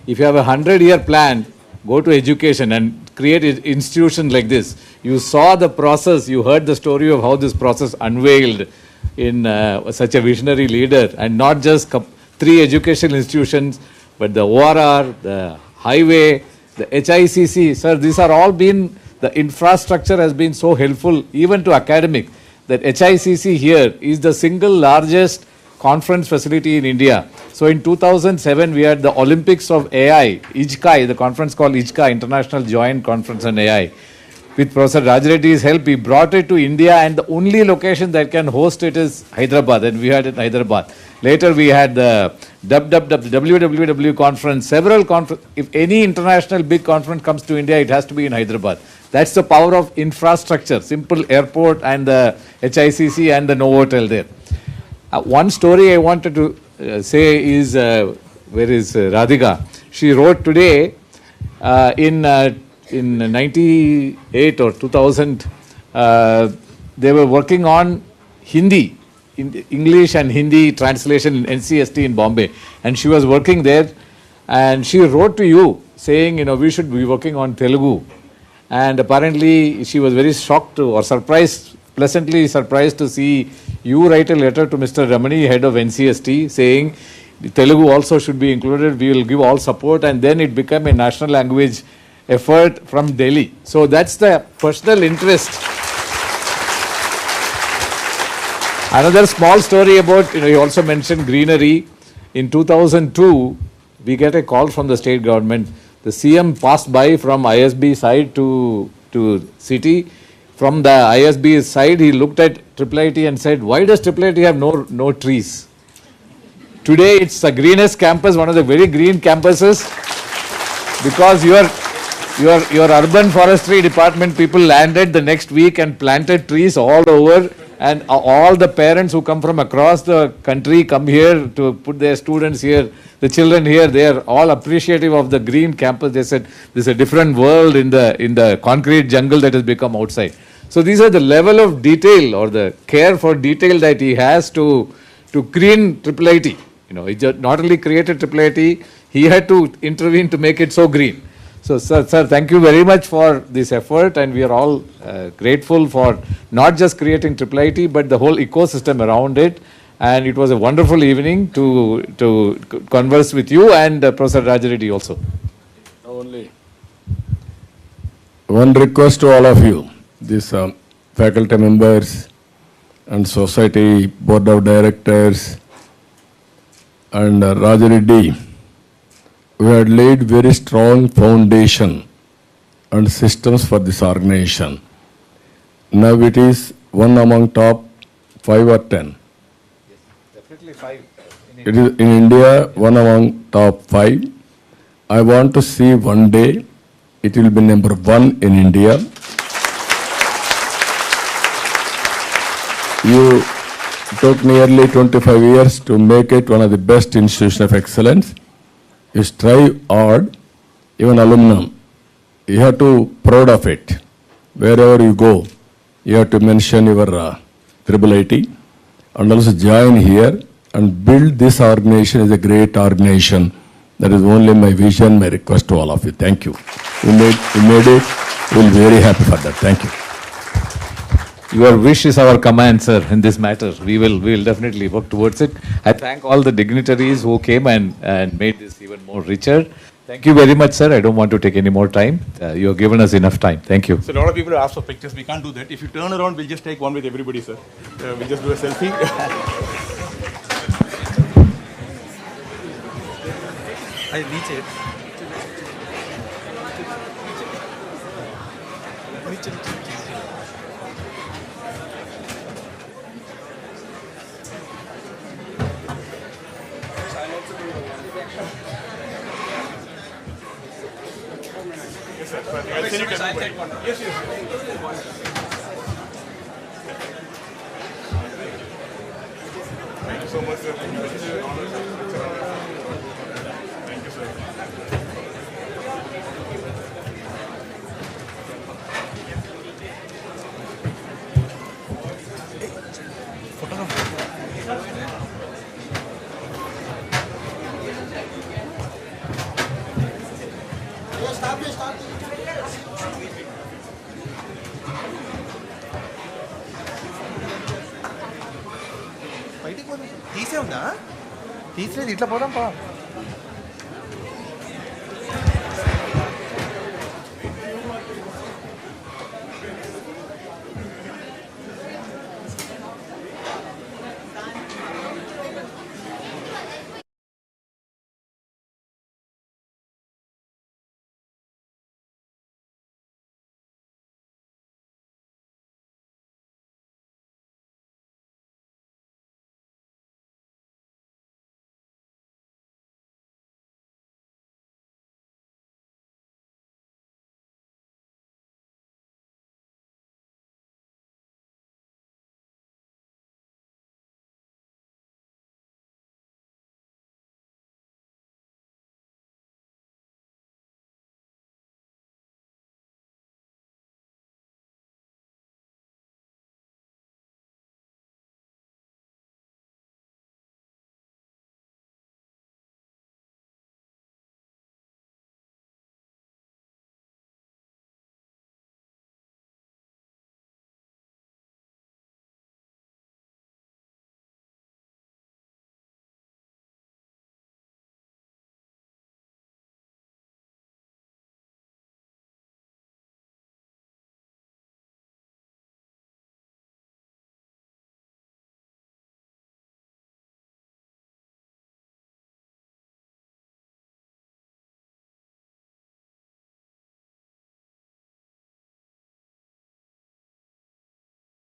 If you have a 100-year plan, go to education and create an institution like this. You saw the process, you heard the story of how this process unveiled in such a visionary leader, and not just 3 educational institutions, but the ORR, the highway, the HICC. Sir, these are all been, the infrastructure has been so helpful even to academic, that HICC here is the single largest conference facility in India. So in 2007, we had the Olympics of AI, IJCAI, the conference called IJCAI, International Joint Conference on AI. with Professor Rajareddy's help, he brought it to India, and the only location that can host it is Hyderabad, and we had it in Hyderabad. Later we had the WWW conference, several conferences. If any international big conference comes to India, it has to be in Hyderabad. That's the power of infrastructure, simple airport and the HICC and the Novotel there. One story I wanted to say is, where is Radhika? She wrote today in 98 or 2000, they were working on Hindi, English and Hindi translation in NCST in Bombay. And she was working there, and she wrote to you saying, you know, we should be working on Telugu. And apparently she was very shocked to, or surprised, pleasantly surprised to see you write a letter to Mr. Ramani, head of NCST, saying Telugu also should be included, we will give all support, and then it became a national language effort from Delhi. So that's the personal interest. Another small story about, you also mentioned greenery. In 2002, we get a call from the state government. The CM passed by from ISB side to city. From the ISB side, he looked at IIIT and said, why does IIIT have no trees? Today, it's the greenest campus, one of the very green campuses, because your urban forestry department people landed the next week and planted trees all over, and all the parents who come from across the country come here to put their students here, the children here. They are all appreciative of the green campus. They said there's a different world in the concrete jungle that has become outside. So these are the level of detail or the care for detail that he has to green IIIT. You know, he just not only created IIIT, he had to intervene to make it so green. So, sir, thank you very much for this effort, and we are all grateful for not just creating IIIT, but the whole ecosystem around it. And it was a wonderful evening to converse with you and Professor Rajareddy also. Only one request to all of you, these faculty members and society board of directors and Rajareddy. We had laid very strong foundation and systems for this organization. Now it is one among top 5 or 10. Yes, definitely 5. It is in India one among top 5. I want to see one day it will be number 1 in India. You took nearly 25 years to make it one of the best institutions of excellence. You strive hard, even aluminum. You have to proud of it. Wherever you go, you have to mention your IIIT and also join here and build this organization as a great organization. That is only my vision, my request to all of you. Thank you. You made it. We'll be very happy for that. Thank you. Your wish is our command, sir, in this matter. We will definitely work towards it. I thank all the dignitaries who came and made this even more richer. Thank you very much, sir. I don't want to take any more time. You have given us enough time. Thank you. So a lot of people ask for pictures. We can't do that. If you turn around, we'll just take one with everybody, sir. We'll just do a selfie. I reach it. I'll send it to everybody. Yes, yes. Thank you so much, sir. Thank you, sir. బయటికి పోదాం తీసే ఉందా తీసలేదు ఇట్లా పోదాం పా